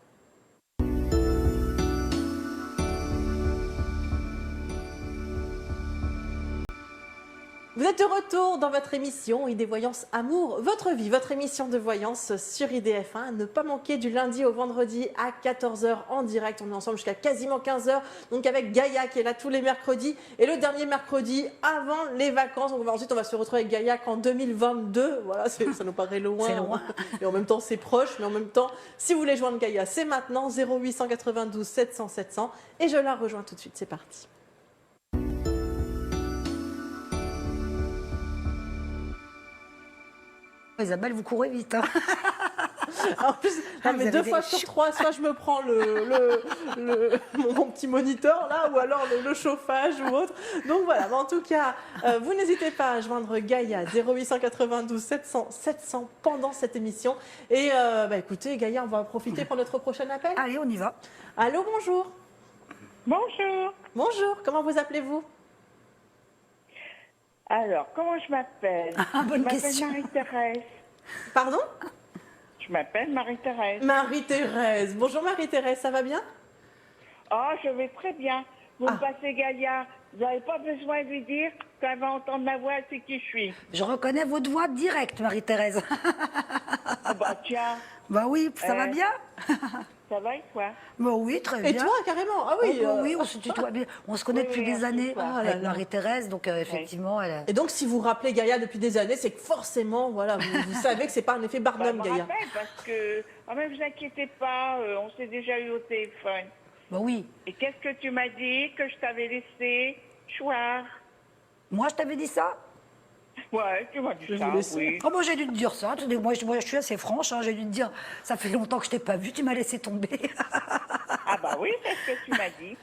Vous êtes de retour dans votre émission ID Voyance Amour, votre vie, votre émission de voyance sur IDF1. Ne pas manquer du lundi au vendredi à 14h en direct. On est ensemble jusqu'à quasiment 15h. Donc avec Gaïa qui est là tous les mercredis. Et le dernier mercredi avant les vacances. Donc ensuite, on va se retrouver avec Gaïa qu'en 2022. Voilà, ça nous paraît loin. C'est loin. Et en même temps, c'est proche. Mais en même temps, si vous voulez joindre Gaïa, c'est maintenant 0892 700 700. Et je la rejoins tout de suite. C'est parti. Isabelle, vous courez vite. Hein. En plus, non, mais 2 fois sur 3, soit je me prends mon petit moniteur là, ou alors le chauffage ou autre. Donc voilà, mais en tout cas, vous n'hésitez pas à joindre Gaïa 0892 700 700 pendant cette émission. Et écoutez, Gaïa, on va en profiter pour notre prochain appel. Allez, on y va. Allô, bonjour. Bonjour. Bonjour, comment vous appelez-vous? Alors, comment je m'appelle? Bonne Je question. m'appelle Marie-Thérèse. Pardon? Je m'appelle Marie-Thérèse. Marie-Thérèse. Bonjour Marie-Thérèse, ça va bien? Oh, je vais très bien. Vous me passez Gaïa. Vous n'avez pas besoin de lui dire qu'elle va entendre ma voix, elle sait qui je suis. Je reconnais votre voix directe, Marie-Thérèse. Ah bah tiens, Bah oui, ça va bien? ça va et toi? Bah oui, très bien. Et toi, carrément? Ah oui. Oui, on se tutoie bien. On se connaît Oui, depuis oui, des on se années tutoie. avec Marie-Thérèse, donc effectivement, elle. Et donc, si vous rappelez Gaïa depuis des années, c'est que forcément, voilà, vous savez que c'est pas un effet Bah, Barnum, je me Gaïa. rappelle parce que, mais vous inquiétez pas, on s'est déjà eu au téléphone. Bah oui. Et qu'est-ce que tu m'as dit que je t'avais laissé choir? Moi, je t'avais dit ça? Ouais, tu m'as dit Je ça, vous laisse. oui. Oh, moi, j'ai dû te dire ça. Attendez, moi, je suis assez franche. Hein, j'ai dû te dire, ça fait longtemps que je t'ai pas vu, tu m'as laissé tomber. Ah bah oui, c'est ce que tu m'as dit.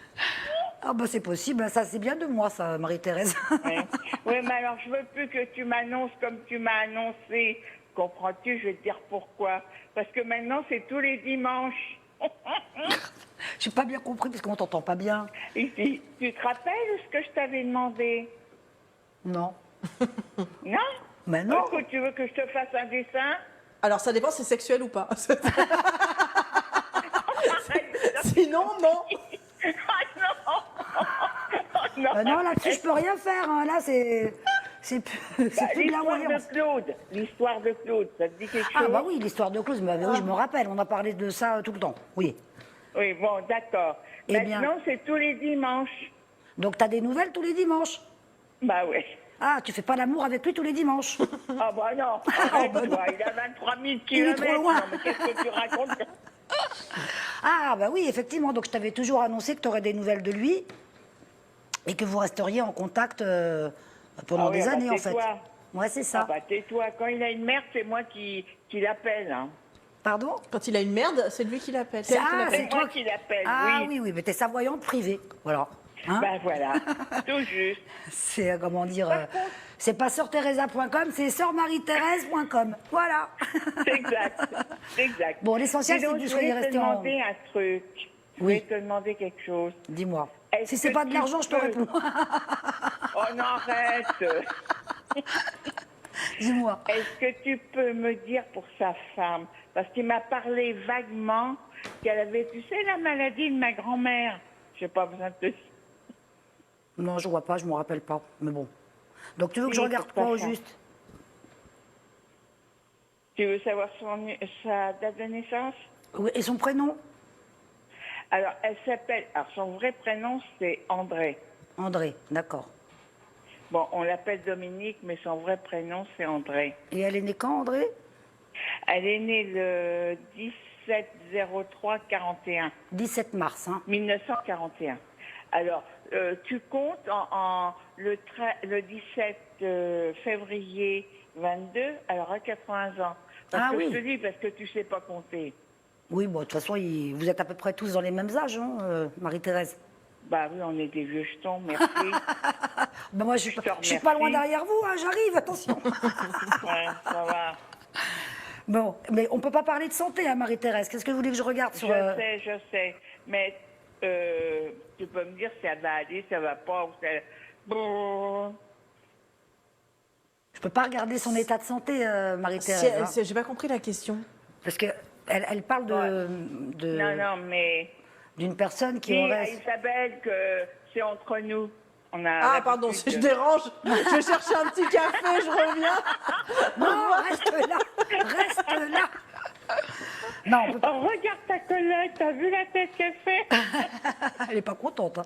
Ah bah c'est possible. Ça, c'est bien de moi, ça, Marie-Thérèse. Oui. Oui, mais alors je veux plus que tu m'annonces comme tu m'as annoncé. Comprends-tu? Je vais te dire pourquoi. Parce que maintenant, c'est tous les dimanches. J'ai pas bien compris parce qu'on t'entend pas bien. Ici, tu te rappelles ce que je t'avais demandé? Non. Non? Mais non. Est-ce que tu veux que je te fasse un dessin? Alors, ça dépend si c'est sexuel ou pas. Sinon, non. Non. Non, là-dessus, je peux rien faire. Hein. Là, c'est plus de la L'histoire voyance. de Claude. L'histoire de Claude, ça te dit quelque chose? Ah bah oui, l'histoire de Claude, bah, oui, je me rappelle. On a parlé de ça tout le temps. Oui. Oui, bon, d'accord. Eh bien. Maintenant, c'est tous les dimanches. Donc, t'as des nouvelles tous les dimanches? Bah oui. Ah, tu fais pas l'amour avec lui tous les dimanches? Ah bah non, arrête-toi, il a 23 000 kilomètres. trop loin. Non, mais qu'est-ce que tu racontes? Ah bah oui, effectivement. Donc, je t'avais toujours annoncé que tu aurais des nouvelles de lui et que vous resteriez en contact pendant Ah oui, des ah bah, années, en fait. tais-toi. Ouais, c'est ça. Ah bah tais-toi, quand il a une merde, c'est moi qui l'appelle. Hein. Pardon? Quand il a une merde, c'est lui qui l'appelle. C'est elle qui Ah, l'appelle. C'est moi qui l'appelle, Ah oui. oui, mais t'es sa voyante privée. Voilà. Hein? Ben voilà, tout juste. C'est, comment dire, c'est pas sœurteresa.com, c'est sœurmarie-thérèse.com. Voilà. C'est exact, c'est exact. Bon, l'essentiel, Dis c'est donc, que vous je soyez voulais te restés en... demander un truc. Je Oui. voulais te demander quelque chose. Dis-moi. Est-ce Si c'est que pas de tu l'argent, je te peux- réponds. Oh non, arrête. Dis-moi. Est-ce que tu peux me dire pour sa femme, parce qu'il m'a parlé vaguement qu'elle avait, tu sais, la maladie de ma grand-mère. Je n'ai pas besoin de te dire. Non, je vois pas, je me rappelle pas. Mais bon. Donc, tu veux que je Oui, regarde pour quoi ta au femme. juste? Tu veux savoir sa date de naissance? Oui, et son prénom? Alors, elle s'appelle, alors son vrai prénom, c'est André. André, d'accord. Bon, on l'appelle Dominique, mais son vrai prénom, c'est André. Et elle est née quand, André? Elle est née le 17-03-41, 17 mars, hein. 1941. Alors, tu comptes le 17 février 22, alors à 80 ans. Parce Ah que oui. je te dis, parce que tu sais pas compter. Oui, bon, de toute façon, vous êtes à peu près tous dans les mêmes âges, hein, Marie-Thérèse. Bah oui, on est des vieux jetons, merci. Ben moi, je te suis pas loin remercie. derrière vous, hein, j'arrive, attention. Ouais, ça va. Bon, mais on ne peut pas parler de santé, hein, Marie-Thérèse. Qu'est-ce que vous voulez que je regarde sur... Je sais. Mais tu peux me dire si ça va aller, ça va pas. Ou ça... Bon. Je ne peux pas regarder son état de santé, Marie-Thérèse. J'ai pas compris la question. Parce qu'elle elle parle Non, mais... d'une personne qui Dis à aurait... Isabelle que c'est entre nous. On a Ah, pardon, si je dérange, je vais chercher un petit café, je reviens. Non, reste là. Reste là. Non, on peut pas... Oh, regarde ta collègue, t'as vu la tête qu'elle fait? Elle n'est pas contente. Hein.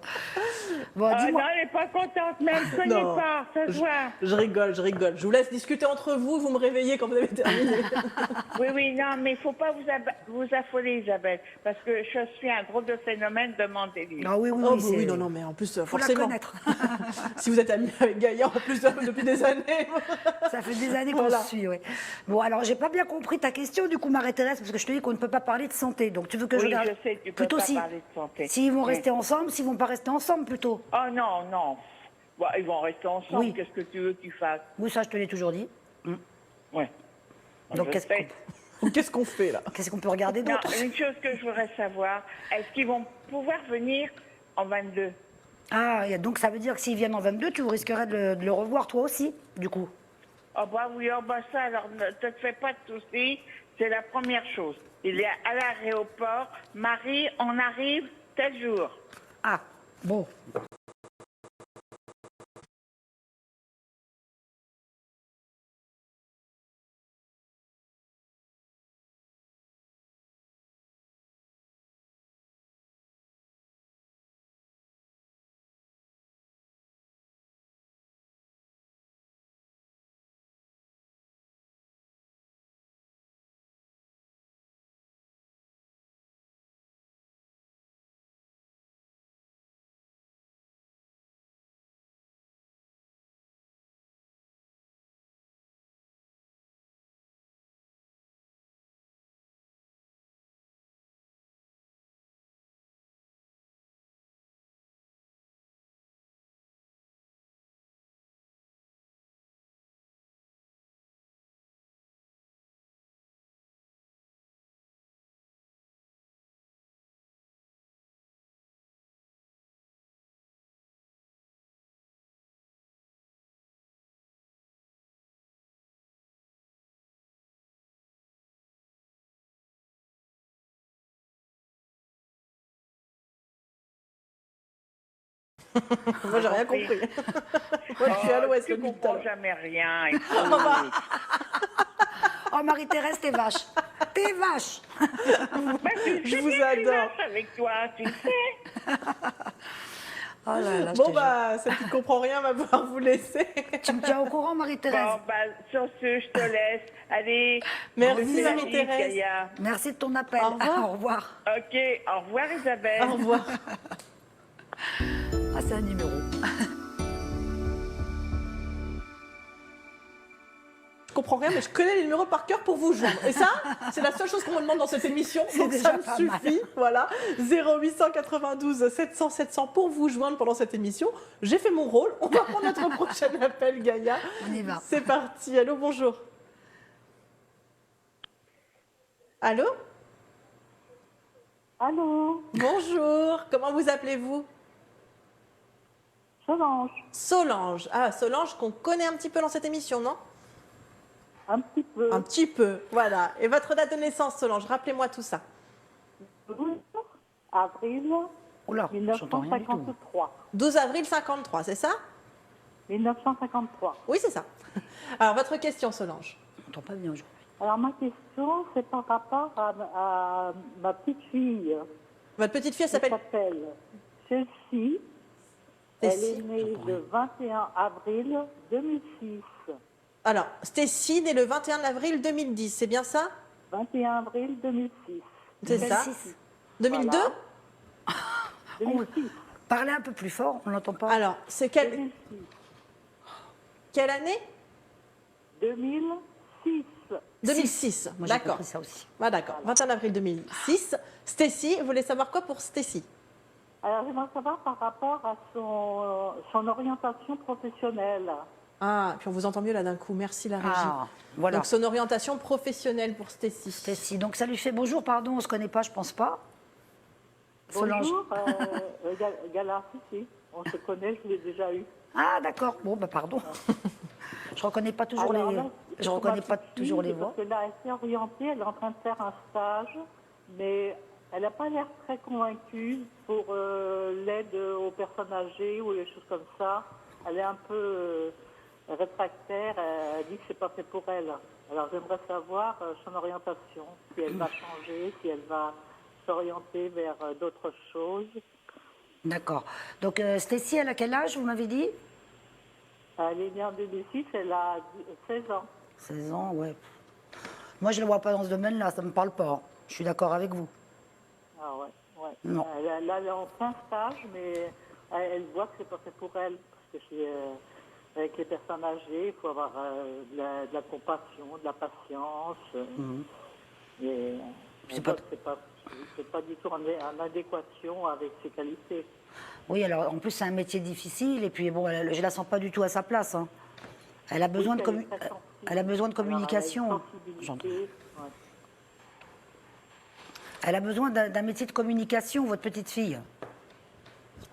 Bon, Non, dis-moi. elle n'est pas contente, mais elle ne connaît Non. pas, ça se voit. Je rigole, je rigole. Je vous laisse discuter entre vous, vous me réveillez quand vous avez terminé. Oui, non, mais il ne faut pas vous affoler, Isabelle, parce que je suis un drôle de phénomène, demandez-lui. Ah oui, oui, Oh, oui. bah oui, non, mais en plus, Faut la forcément. connaître. Si vous êtes ami avec Gaïa, en plus, depuis des années. Ça fait des années qu'on Voilà. se suit, oui. Bon, alors, j'ai pas bien compris ta question, du coup, Marie-Thérèse, parce que je te dis qu'on ne peut pas parler de santé. Donc, tu veux que je Oui, regarde je sais, tu peux plutôt pas si, parler de santé. s'ils vont Oui. rester ensemble, s'ils vont pas rester ensemble, plutôt. Oh non, non. Bon, ils vont rester ensemble, Oui. qu'est-ce que tu veux qu'ils fassent? Oui, ça, je te l'ai toujours dit. Ouais. Donc, Je qu'est-ce sais. Qu'est-ce qu'on fait là? Qu'est-ce qu'on peut regarder Non, d'autre? une chose que je voudrais savoir, est-ce qu'ils vont pouvoir venir en 22? Ah, et donc ça veut dire que s'ils viennent en 22, tu risquerais de le revoir toi aussi, du coup. Oh bah oui, oh bah ça, alors ne te fais pas de soucis, c'est la première chose. Il est à l'aéroport, Marie, on arrive tel jour. Ah, bon. Moi, j'ai rien compris. Moi, je suis à l'ouest Tu depuis tout à comprends l'heure. jamais rien. et tout. Oh, Marie-Thérèse, t'es vache. T'es vache. Bah, tu Je sais vous bien que je adore. marche avec toi, tu sais. Oh là là, je Bon, te jure. bah, celle qui ne comprend rien va pouvoir vous laisser. Tu me tiens au courant, Marie-Thérèse? Bon, bah, sur ce, je te laisse. Allez. Merci, refais la Marie-Thérèse. bise, Gaïa. Merci de ton appel. Au revoir. Au revoir. Ok, au revoir, Isabelle. Au revoir. Ah, c'est un numéro. Je comprends rien, mais je connais les numéros par cœur pour vous joindre. Et ça, c'est la seule chose qu'on me demande dans cette émission. Donc déjà ça me pas suffit. Voilà. 0892 700 700 pour vous joindre pendant cette émission. J'ai fait mon rôle. On va prendre notre prochain appel, Gaïa. On y va. C'est parti. Allô, bonjour. Allô? Allô, Bonjour. Comment vous appelez-vous? Solange, Solange. Ah, Solange qu'on connaît un petit peu dans cette émission, non? un petit peu. Un petit peu, voilà. Et votre date de naissance, Solange, rappelez-moi tout ça. 12 avril Oula, j'entends rien du tout. 1953. 12 avril 53, c'est ça? 1953. Oui, c'est ça. Alors, votre question, Solange. On n'entend pas bien aujourd'hui. Alors ma question, c'est par rapport à ma petite fille. Votre petite fille, elle Elle s'appelle s'appelle Chelsea. Elle est née le 21 avril 2006. Alors, Stécie, née le 21 avril 2010, c'est bien ça? 21 avril 2006. C'est ça? 2006. 2002? Voilà. 2006. Parlez un peu plus fort, on n'entend pas. Alors, c'est 2006. quelle année? 2006. 2006, Moi, j'ai d'accord. compris ça aussi. Ah, d'accord, 21 avril 2006. Stécie, vous voulez savoir quoi pour Stécie? Alors, j'aimerais savoir par rapport à son orientation professionnelle. Ah, puis on vous entend mieux là d'un coup. Merci la régie. Ah, voilà. Donc son orientation professionnelle pour Stécie. Stécie. Donc ça lui fait bonjour, pardon, on ne se connaît pas, je pense pas. Solange. Bonjour, Gala, si, on se connaît, je l'ai déjà eu. Ah d'accord. Bon bah pardon. Je reconnais pas toujours Alors les. là, Je reconnais pas toujours les voix. Parce que là, elle s'est orientée, elle est en train de faire un stage, mais elle n'a pas l'air très convaincue pour l'aide aux personnes âgées ou des choses comme ça. Elle est un peu réfractaire, elle dit que c'est pas fait pour elle. Alors j'aimerais savoir son orientation, si elle va changer, si elle va s'orienter vers d'autres choses. D'accord. Donc Stécie, elle a quel âge, vous m'avez dit? Elle est née en 2006, elle a 16 ans. 16 ans, ouais. Moi, je ne la vois pas dans ce domaine-là, ça ne me parle pas. Hein. Je suis d'accord avec vous. Ah ouais, ouais. Non. Elle est en plein stage, mais elle voit que c'est pas fait pour elle. Parce que avec les personnes âgées, il faut avoir de la compassion, de la patience. Et C'est on voit que c'est pas du tout en adéquation avec ses qualités. Oui, alors en plus, c'est un métier difficile, et puis bon, je ne la sens pas du tout à sa place. Hein. Elle a besoin, elle a besoin de communication. Alors, elle a une sensibilité, ouais. Elle a besoin d'un métier de communication, votre petite fille.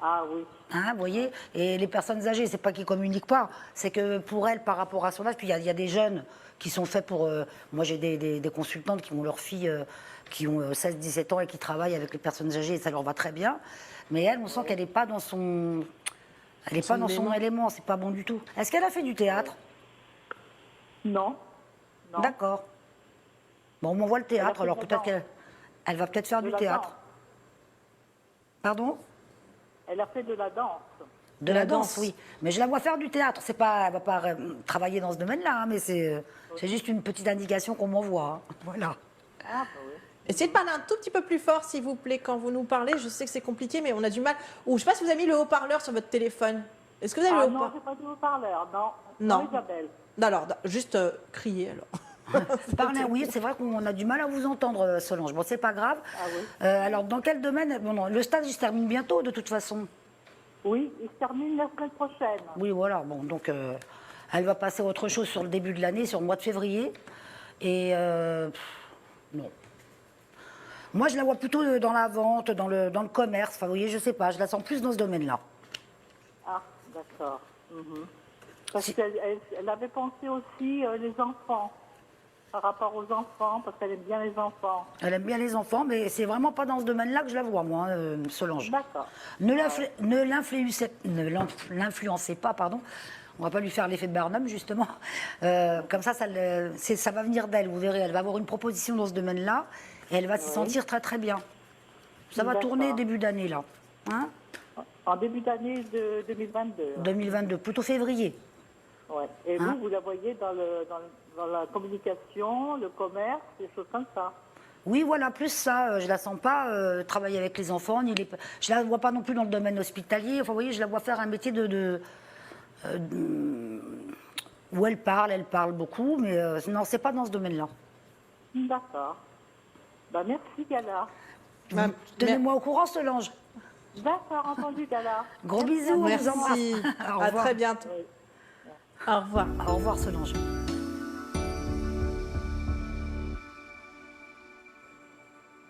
Ah oui. Hein, vous voyez. Et les personnes âgées, c'est pas qu'ils communiquent pas, c'est que pour elles, par rapport à son âge, puis il y a des jeunes qui sont faits pour... moi, j'ai des consultantes qui ont leurs filles qui ont 16-17 ans et qui travaillent avec les personnes âgées, et ça leur va très bien. Mais elle, on sent qu'elle n'est pas dans son... Elle n'est pas dans son élément, c'est pas bon du tout. Est-ce qu'elle a fait du théâtre? Non. Non. D'accord. Bon, on m'envoie le théâtre, alors peut-être qu'elle va peut-être faire du théâtre. Danse. Pardon? Elle a fait de la danse. De la danse, oui. Mais je la vois faire du théâtre. C'est pas, elle va pas travailler dans ce domaine-là, hein, mais c'est juste une petite indication qu'on m'envoie. Hein. Voilà. Ah, bah oui. Essayez de parler un tout petit peu plus fort, s'il vous plaît, quand vous nous parlez. Je sais que c'est compliqué, mais on a du mal. Ou je ne sais pas si vous avez mis le haut-parleur sur votre téléphone. Est-ce que vous avez le Non, haut-parleur? j'ai pas de haut-parleur, non. Non. Isabelle. Alors, juste crier alors. Parler, oui, c'est vrai qu'on a du mal à vous entendre, Solange. Bon, c'est pas grave. Ah oui. Alors, dans quel domaine? Bon, non, le stage, il se termine bientôt, de toute façon. Oui, il se termine la semaine prochaine. Oui, voilà. Bon, donc, elle va passer à autre chose sur le début de l'année, sur le mois de février. Et non. Moi, je la vois plutôt dans la vente, dans le commerce. Enfin, vous voyez, je sais pas, je la sens plus dans ce domaine-là. Ah, d'accord. Mhm. Parce qu'elle avait pensé aussi les enfants, par rapport aux enfants, parce qu'elle aime bien les enfants. Elle aime bien les enfants, mais c'est vraiment pas dans ce domaine-là que je la vois, moi, Solange. D'accord. Ne l'influencez pas, pardon. On va pas lui faire l'effet de Barnum, justement. Comme ça va venir d'elle, vous verrez. Elle va avoir une proposition dans ce domaine-là et elle va s'y sentir très très bien. Ça va tourner début d'année, là. Hein? En début d'année de 2022. 2022, plutôt février. Ouais. Et vous la voyez dans la communication, le commerce, des choses comme ça. Oui, voilà, plus ça. Je la sens pas travailler avec les enfants. Je la vois pas non plus dans le domaine hospitalier. Enfin, vous voyez, je la vois faire un métier où elle parle beaucoup, mais non, c'est pas dans ce domaine-là. D'accord. Ben, merci, Gala. Tenez-moi au courant, Solange. D'accord, entendu, Gala. Gros bisous, on vous Merci. embrasse. Au À revoir. très bientôt. Au revoir. Au revoir, Solange.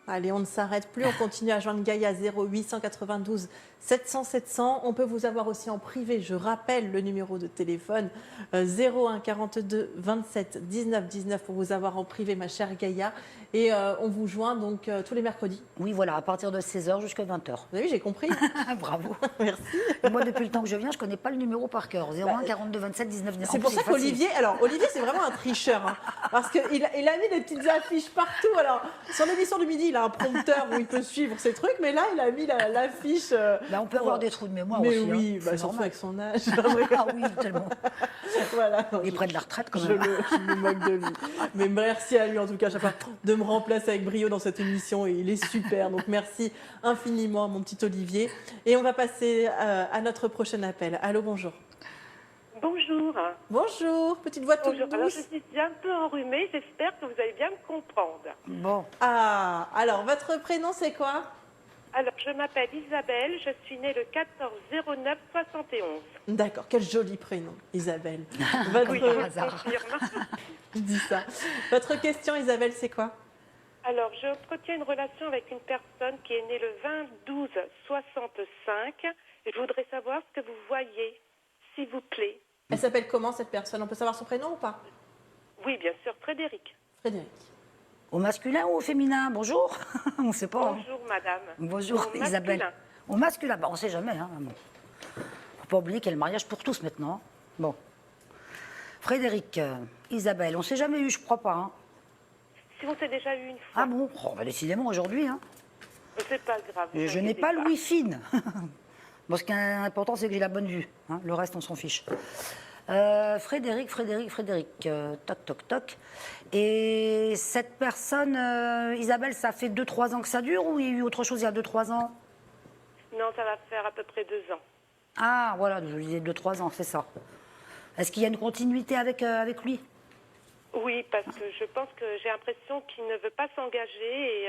Allez, on ne s'arrête plus, on continue à joindre Gaïa 0892 700 700. On peut vous avoir aussi en privé, je rappelle le numéro de téléphone 01 42 27 19 19 pour vous avoir en privé, ma chère Gaïa. Et on vous joint donc tous les mercredis. Oui, voilà, à partir de 16h jusqu'à 20h. Vous avez vu, j'ai compris. Bravo. Merci. Et moi, depuis le temps que je viens, je ne connais pas le numéro par cœur. 01 42 27 19 19. C'est pour ça qu'Olivier, Olivier, c'est vraiment un tricheur. Hein, parce qu'il il a mis des petites affiches partout. Alors, sur l'émission du midi, il a un prompteur où il peut suivre ses trucs, mais là, il a mis l'affiche. On peut avoir des trous de mémoire mais aussi. oui, hein, surtout avec son âge. Ah oui, tellement. Voilà. Il est près de la retraite quand Je même. me moque de lui. Mais merci à lui, en tout cas, à chaque fois, de me remplacer avec brio dans cette émission. Et il est super. Donc, merci infiniment, mon petit Olivier. Et on va passer à notre prochain appel. Allô, bonjour. Bonjour. Bonjour, petite voix toute Bonjour. Alors, je douce. suis un peu enrhumée. J'espère que vous allez bien me comprendre. Bon, Ah, alors, votre prénom, c'est quoi? Alors, je m'appelle Isabelle, je suis née le 14-09-71. D'accord, quel joli prénom, Isabelle. Oui, Je par hasard. confirme. Dis ça. Votre question, Isabelle, c'est quoi? Alors, je entretiens une relation avec une personne qui est née le 20-12-65. Et je voudrais savoir ce que vous voyez, s'il vous plaît. Elle s'appelle comment, cette personne? On peut savoir son prénom ou pas? Oui, bien sûr, Frédéric. Frédéric. Au masculin ou au féminin? Bonjour. On ne sait pas. hein. Bonjour, madame. Bonjour, Au Isabelle. masculin. Au masculin, bah, on ne sait jamais. Hein. Bon. Faut pas oublier qu'il y a le mariage pour tous maintenant. hein. Bon. Frédéric, Isabelle, on ne s'est jamais eu, je crois pas. hein. Si on s'est déjà eu une fois. Ah bon? Oh, bah, décidément, aujourd'hui. hein. C'est pas grave. vous Je n'ai inquiétez pas l'ouïe fine. Bon, ce qui est important, c'est que j'ai la bonne vue. hein. Le reste, on s'en fiche. Frédéric. Toc, toc, toc. Et cette personne, Isabelle, ça fait 2-3 ans que ça dure ou il y a eu autre chose il y a 2-3 ans? Non, ça va faire à peu près 2 ans. Ah, voilà, je disais 2-3 ans, c'est ça. Est-ce qu'il y a une continuité avec lui? Oui, parce que je pense que j'ai l'impression qu'il ne veut pas s'engager et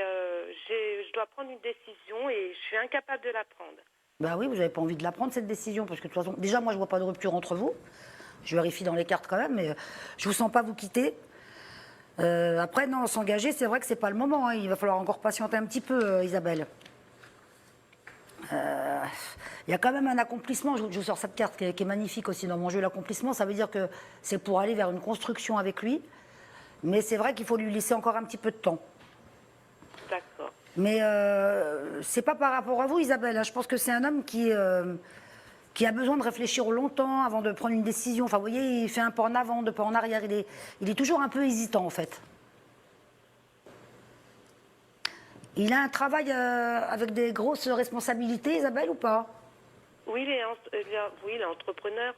je dois prendre une décision et je suis incapable de la prendre. Ben oui, vous n'avez pas envie de la prendre, cette décision, parce que de toute façon, déjà, moi, je ne vois pas de rupture entre vous. Je vérifie dans les cartes quand même, mais je ne vous sens pas vous quitter. Après, non, s'engager, c'est vrai que ce n'est pas le moment. hein. Il va falloir encore patienter un petit peu, Isabelle. Il y a quand même un accomplissement. Je vous sors cette carte qui est magnifique aussi dans mon jeu. L'accomplissement, ça veut dire que c'est pour aller vers une construction avec lui. Mais c'est vrai qu'il faut lui laisser encore un petit peu de temps. D'accord. Mais c'est pas par rapport à vous, Isabelle. hein. Je pense que c'est un homme qui a besoin de réfléchir longtemps avant de prendre une décision. Enfin, vous voyez, il fait un pas en avant, deux pas en arrière. Il est toujours un peu hésitant, en fait. Il a un travail avec des grosses responsabilités, Isabelle, ou pas? Oui, il est entrepreneur.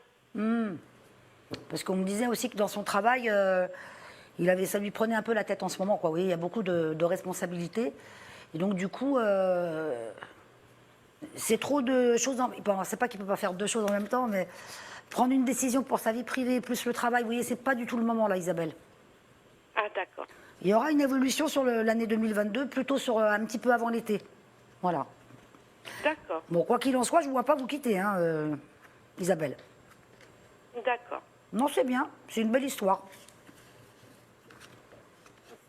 Parce qu'on me disait aussi que dans son travail, ça lui prenait un peu la tête en ce moment. Quoi. Vous voyez, il y a beaucoup de responsabilités. Et donc, du coup, c'est trop de choses. Bon, c'est pas qu'il ne peut pas faire deux choses en même temps, mais prendre une décision pour sa vie privée plus le travail, vous voyez, c'est pas du tout le moment, là, Isabelle. Ah, d'accord. Il y aura une évolution sur l'année 2022, plutôt sur un petit peu avant l'été. Voilà. D'accord. Bon, quoi qu'il en soit, je ne vois pas vous quitter, hein, Isabelle. D'accord. Non, c'est bien. C'est une belle histoire.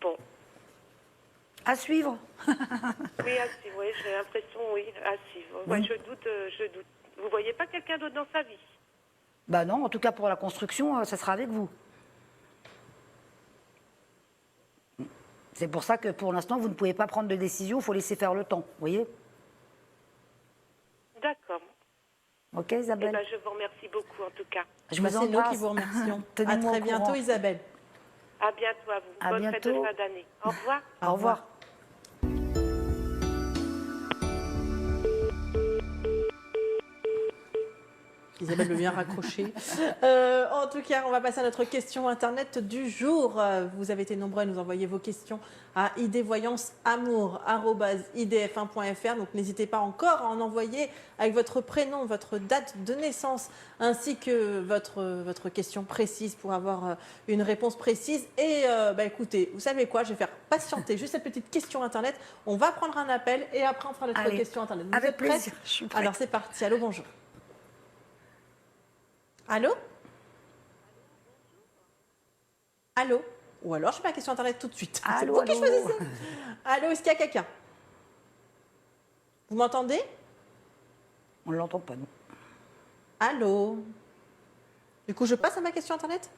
Bon. À suivre. Oui, à suivre. Oui, j'ai l'impression, oui, à suivre. Ouais, je doute. Vous voyez pas quelqu'un d'autre dans sa vie? Bah non, en tout cas pour la construction, ça sera avec vous. C'est pour ça que pour l'instant, vous ne pouvez pas prendre de décision, il faut laisser faire le temps, vous voyez? D'accord. Ok, Eh Isabelle? ben, je vous remercie beaucoup, en tout cas. Je Bah, vous c'est nous embrasse. qui vous remercions. À Tenez-moi très au bientôt, courant. Isabelle. À bientôt à vous. À Bonne fête de bientôt. fin d'année. Au revoir. Au revoir. Isabelle veut bien raccrocher. En tout cas, on va passer à notre question Internet du jour. Vous avez été nombreux à nous envoyer vos questions à idvoyanceamour@idf1.fr. Donc n'hésitez pas encore à en envoyer avec votre prénom, votre date de naissance, ainsi que votre question précise pour avoir une réponse précise. Et écoutez, vous savez quoi? Je vais faire patienter juste cette petite question Internet. On va prendre un appel et après on fera notre Allez, question Internet. Vous avec êtes prêts? plaisir, je suis prête. Alors c'est parti. Allô, bonjour. Allô? Allô? Ou alors je fais ma question Internet tout de suite. C'est Allô, vous qui allô. choisissez. Allô, est-ce qu'il y a quelqu'un? Vous m'entendez? On ne l'entend pas, non. Allô? Du coup, je passe à ma question Internet?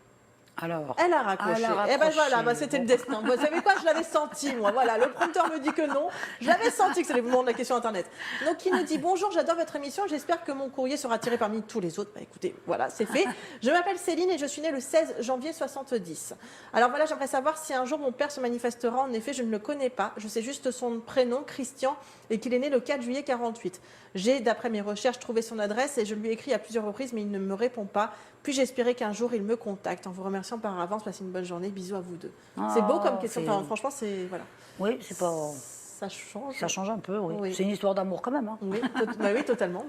Alors. Elle a raccroché. Elle a Eh ben raccroché. voilà, c'était Bon. le destin. Vous savez quoi? Je l'avais senti, moi. Voilà, le prompteur me dit que non. Je l'avais senti que c'était le moment de la question Internet. Donc, il nous dit: bonjour, j'adore votre émission. J'espère que mon courrier sera tiré parmi tous les autres. Bah, écoutez, voilà, c'est fait. Je m'appelle Céline et je suis née le 16 janvier 70. Alors voilà, j'aimerais savoir si un jour mon père se manifestera. En effet, je ne le connais pas. Je sais juste son prénom, Christian, et qu'il est né le 4 juillet 48. J'ai, d'après mes recherches, trouvé son adresse et je lui ai écrit à plusieurs reprises, mais il ne me répond pas. Puis-je espérer qu'un jour il me contacte? En vous remerciant par avance, passez une bonne journée. Bisous à vous deux. C'est beau comme question. Enfin, franchement, c'est voilà. Oui, c'est pas. Ça change. Ça change un peu, oui. Oui. C'est une histoire d'amour quand même. Hein. Oui, oui, totalement.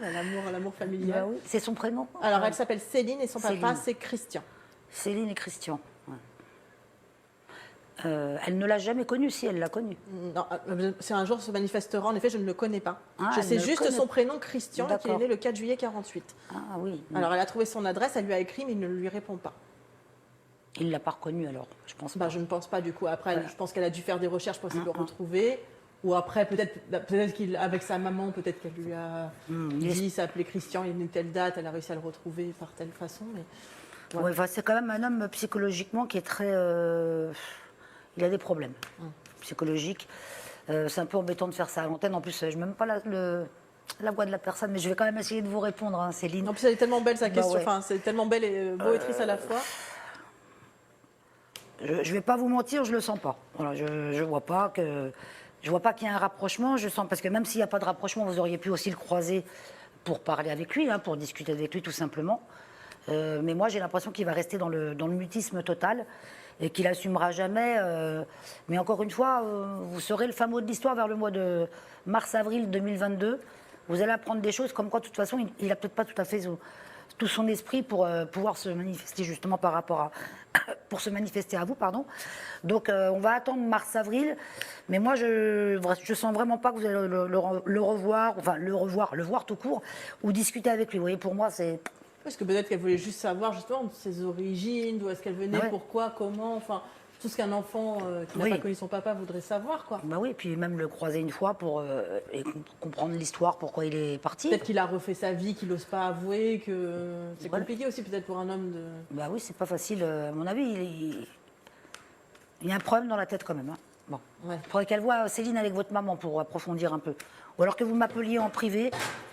L'amour familial. Bah oui. C'est son prénom. Alors, elle s'appelle Céline et son papa, Céline. c'est Christian. Céline et Christian. Ouais. Elle ne l'a jamais connu, si elle l'a connu. Non, c'est un jour se manifestera. En effet, je ne le connais pas. Ah, Je elle sais ne le juste connaît son prénom, Christian, et qu'il est D'accord. né le 4 juillet 48. Ah oui. Alors, elle a trouvé son adresse, elle lui a écrit, mais il ne lui répond pas. Il ne l'a pas reconnu alors, je pense pas. Je ne pense pas du coup. Après, Voilà. je pense qu'elle a dû faire des recherches pour essayer de le retrouver. Ou après, peut-être qu'avec sa maman, peut-être qu'elle lui a dit, il s'appelait Christian, il est né telle date, elle a réussi à le retrouver par telle façon. Mais... Ouais, enfin, c'est quand même un homme psychologiquement qui est très... il a des problèmes psychologiques. C'est un peu embêtant de faire ça à l'antenne. En plus, je n'ai même pas la voix de la personne, mais je vais quand même essayer de vous répondre, hein, Céline. En plus, elle est tellement belle sa question. ouais. Enfin, c'est tellement belle et beau et triste à la fois. Je ne vais pas vous mentir, je le sens pas. Voilà, je vois pas que... Je vois pas qu'il y ait un rapprochement. Je sens parce que même s'il n'y a pas de rapprochement, vous auriez pu aussi le croiser pour parler avec lui, hein, pour discuter avec lui tout simplement. Mais moi, j'ai l'impression qu'il va rester dans le mutisme total et qu'il assumera jamais. Mais encore une fois, vous serez le fin mot de l'histoire vers le mois de mars-avril 2022. Vous allez apprendre des choses comme quoi, de toute façon, il n'a peut-être pas tout à fait tout son esprit pour pouvoir se manifester justement par rapport à pour se manifester à vous, pardon. Donc on va attendre mars-avril, mais moi je sens vraiment pas que vous allez le revoir, enfin le voir tout court, ou discuter avec lui. Vous voyez, pour moi c'est... Parce que peut-être qu'elle voulait juste savoir justement ses origines, d'où est-ce qu'elle venait, Ouais. pourquoi, comment, enfin tout ce qu'un enfant qui n'a Oui. pas connu son papa voudrait savoir, quoi. Bah oui, puis même le croiser une fois pour et comprendre l'histoire, pourquoi il est parti. Peut-être qu'il a refait sa vie, qu'il n'ose pas avouer, que c'est Voilà. compliqué aussi peut-être pour un homme de... Bah oui, c'est pas facile, à mon avis. Il y a un problème dans la tête quand même. Hein. Bon. Ouais. Il faudrait qu'elle voie Céline avec votre maman pour approfondir un peu. Ou alors que vous m'appeliez en privé.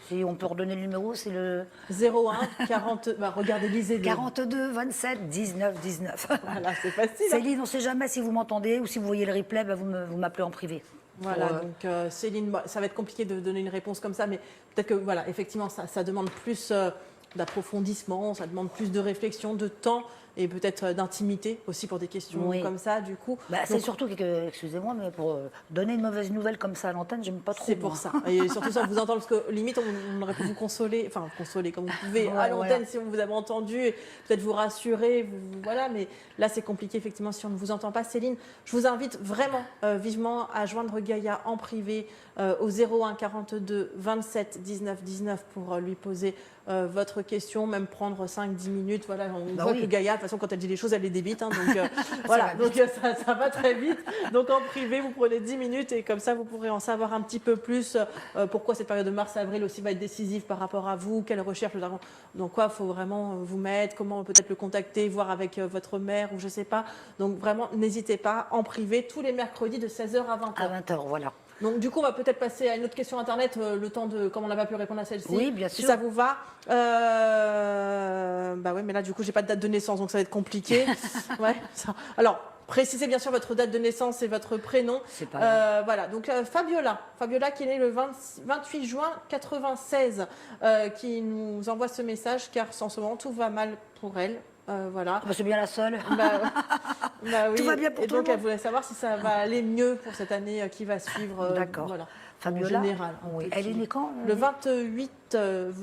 Si on peut redonner le numéro, c'est le 01 40... regardez, lisez. 42 27 19 19. Voilà, c'est facile. Hein. Céline, on ne sait jamais si vous m'entendez ou si vous voyez le replay, bah, vous m'appelez en privé. Voilà, Pour, donc Céline, ça va être compliqué de donner une réponse comme ça, mais peut-être que, voilà, effectivement, ça demande plus d'approfondissement, ça demande plus de réflexion, de temps et peut-être d'intimité aussi pour des questions Oui. comme ça, du coup. Bah, c'est Donc, surtout que, excusez-moi, mais pour donner une mauvaise nouvelle comme ça à l'antenne, j'aime pas trop. c'est moi. pour ça. Et surtout sans vous entendre, parce que limite, on aurait pu vous consoler comme vous pouvez Ouais, à l'antenne voilà. si on vous avait entendu, et peut-être vous rassurer, voilà, mais là c'est compliqué effectivement si on ne vous entend pas. Céline, je vous invite vraiment vivement à joindre Gaïa en privé au 01 42 27 19 19 pour lui poser votre question, même prendre 5-10 minutes. Voilà, on Bah voit oui. que Gaïa, de toute façon, quand elle dit les choses, elle les débite. Hein, donc voilà, va donc ça va très vite. Donc en privé, vous prenez 10 minutes et comme ça, vous pourrez en savoir un petit peu plus pourquoi cette période de mars-avril aussi va être décisive par rapport à vous, quelles recherches, dans quoi il faut vraiment vous mettre, comment peut-être le contacter, voir avec votre mère ou je sais pas. Donc vraiment, n'hésitez pas, en privé, tous les mercredis de 16h à 20h. À 20h, voilà. Donc du coup, on va peut-être passer à une autre question Internet, le temps de, comme on n'a pas pu répondre à celle-ci. Oui, bien Si sûr. ça vous va. Bah oui, mais là, du coup, j'ai pas de date de naissance, donc ça va être compliqué. Ouais. Alors, précisez bien sûr votre date de naissance et votre prénom. C'est pas grave. Voilà, donc Fabiola qui est née le 28 juin 96, qui nous envoie ce message, car en ce moment, tout va mal pour elle. Voilà. Bah, c'est bien la seule. Bah oui. Tout va bien pour et tout le donc, elle monde. voulait savoir si ça va aller mieux pour cette année qui va suivre. D'accord. Voilà. Fabiola, En général. oui. Elle est née quand Le 28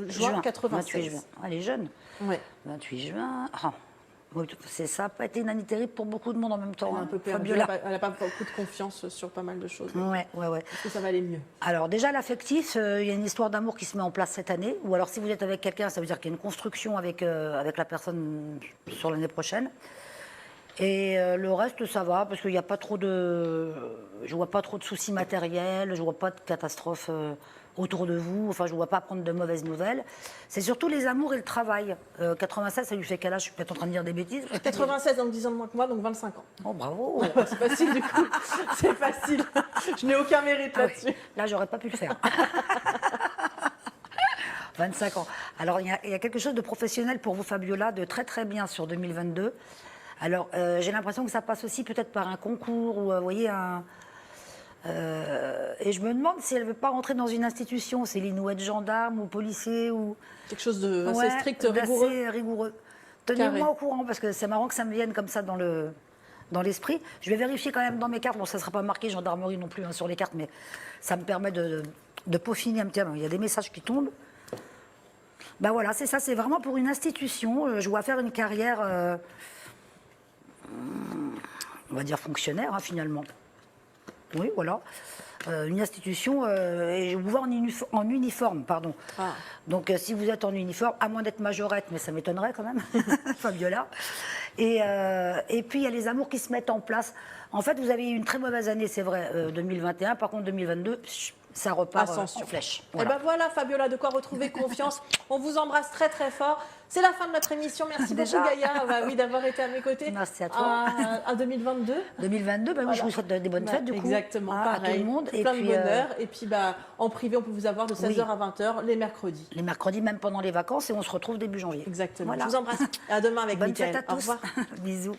juin 96. 28 juin. Elle est jeune. Ouais. 28 juin. Ah. Oui, ça n'a pas été une année terrible pour beaucoup de monde en même temps. Elle est un hein. peu perdue. Fabiola. Elle n'a pas beaucoup de confiance sur pas mal de choses. Ouais. Est-ce que ça va aller mieux? Alors déjà, l'affectif, il y a une histoire d'amour qui se met en place cette année. Ou alors si vous êtes avec quelqu'un, ça veut dire qu'il y a une construction avec la personne sur l'année prochaine. Et le reste, ça va, parce qu'il n'y a pas trop de... Je vois pas trop de soucis matériels, je vois pas de catastrophes autour de vous, enfin je ne vois pas prendre de mauvaises nouvelles. C'est surtout les amours et le travail. 96, ça lui fait quel âge? Je suis peut-être en train de dire des bêtises. 96, donc 10 ans de moins que moi, donc 25 ans. Oh, bravo. C'est facile du coup. C'est facile. Je n'ai aucun mérite Ah oui. là-dessus. Là, j'aurais pas pu le faire. 25 ans. Alors, il y a quelque chose de professionnel pour vous, Fabiola, de très très bien sur 2022. Alors, j'ai l'impression que ça passe aussi peut-être par un concours ou, vous voyez, et je me demande si elle ne veut pas rentrer dans une institution, Céline, ou être gendarme ou policier ou... Quelque chose de assez Ouais, strict, d'assez rigoureux. rigoureux. Tenez-moi Carré. au courant, parce que c'est marrant que ça me vienne comme ça dans l'esprit. Je vais vérifier quand même dans mes cartes. Bon, ça ne sera pas marqué gendarmerie non plus hein, sur les cartes, mais ça me permet de peaufiner un petit peu. Il y a des messages qui tombent. Ben voilà, c'est ça, c'est vraiment pour une institution. Je vois faire une carrière on va dire, fonctionnaire, hein, finalement. Oui, voilà. Une institution, et vous voir en uniforme, pardon. Ah. Donc, si vous êtes en uniforme, à moins d'être majorette, mais ça m'étonnerait quand même, Fabiola. Et puis, il y a les amours qui se mettent en place. En fait, vous avez eu une très mauvaise année, c'est vrai, 2021. Par contre, 2022, ça repart en flèche. Voilà. Et ben voilà, Fabiola, de quoi retrouver confiance. On vous embrasse très très fort. C'est la fin de notre émission. Merci beaucoup, Gaïa, oui, d'avoir été à mes côtés. Merci à toi. À 2022. 2022, voilà. Je vous souhaite des bonnes fêtes, du coup. Exactement, à tout le monde. Et plein de bonheur. Et puis, en privé, on peut vous avoir de 16h à 20h les mercredis. Les mercredis, même pendant les vacances, et on se retrouve début janvier. Exactement. Voilà. Je vous embrasse. À demain avec Bonne Mickaël. fête à tous. Au revoir. Bisous.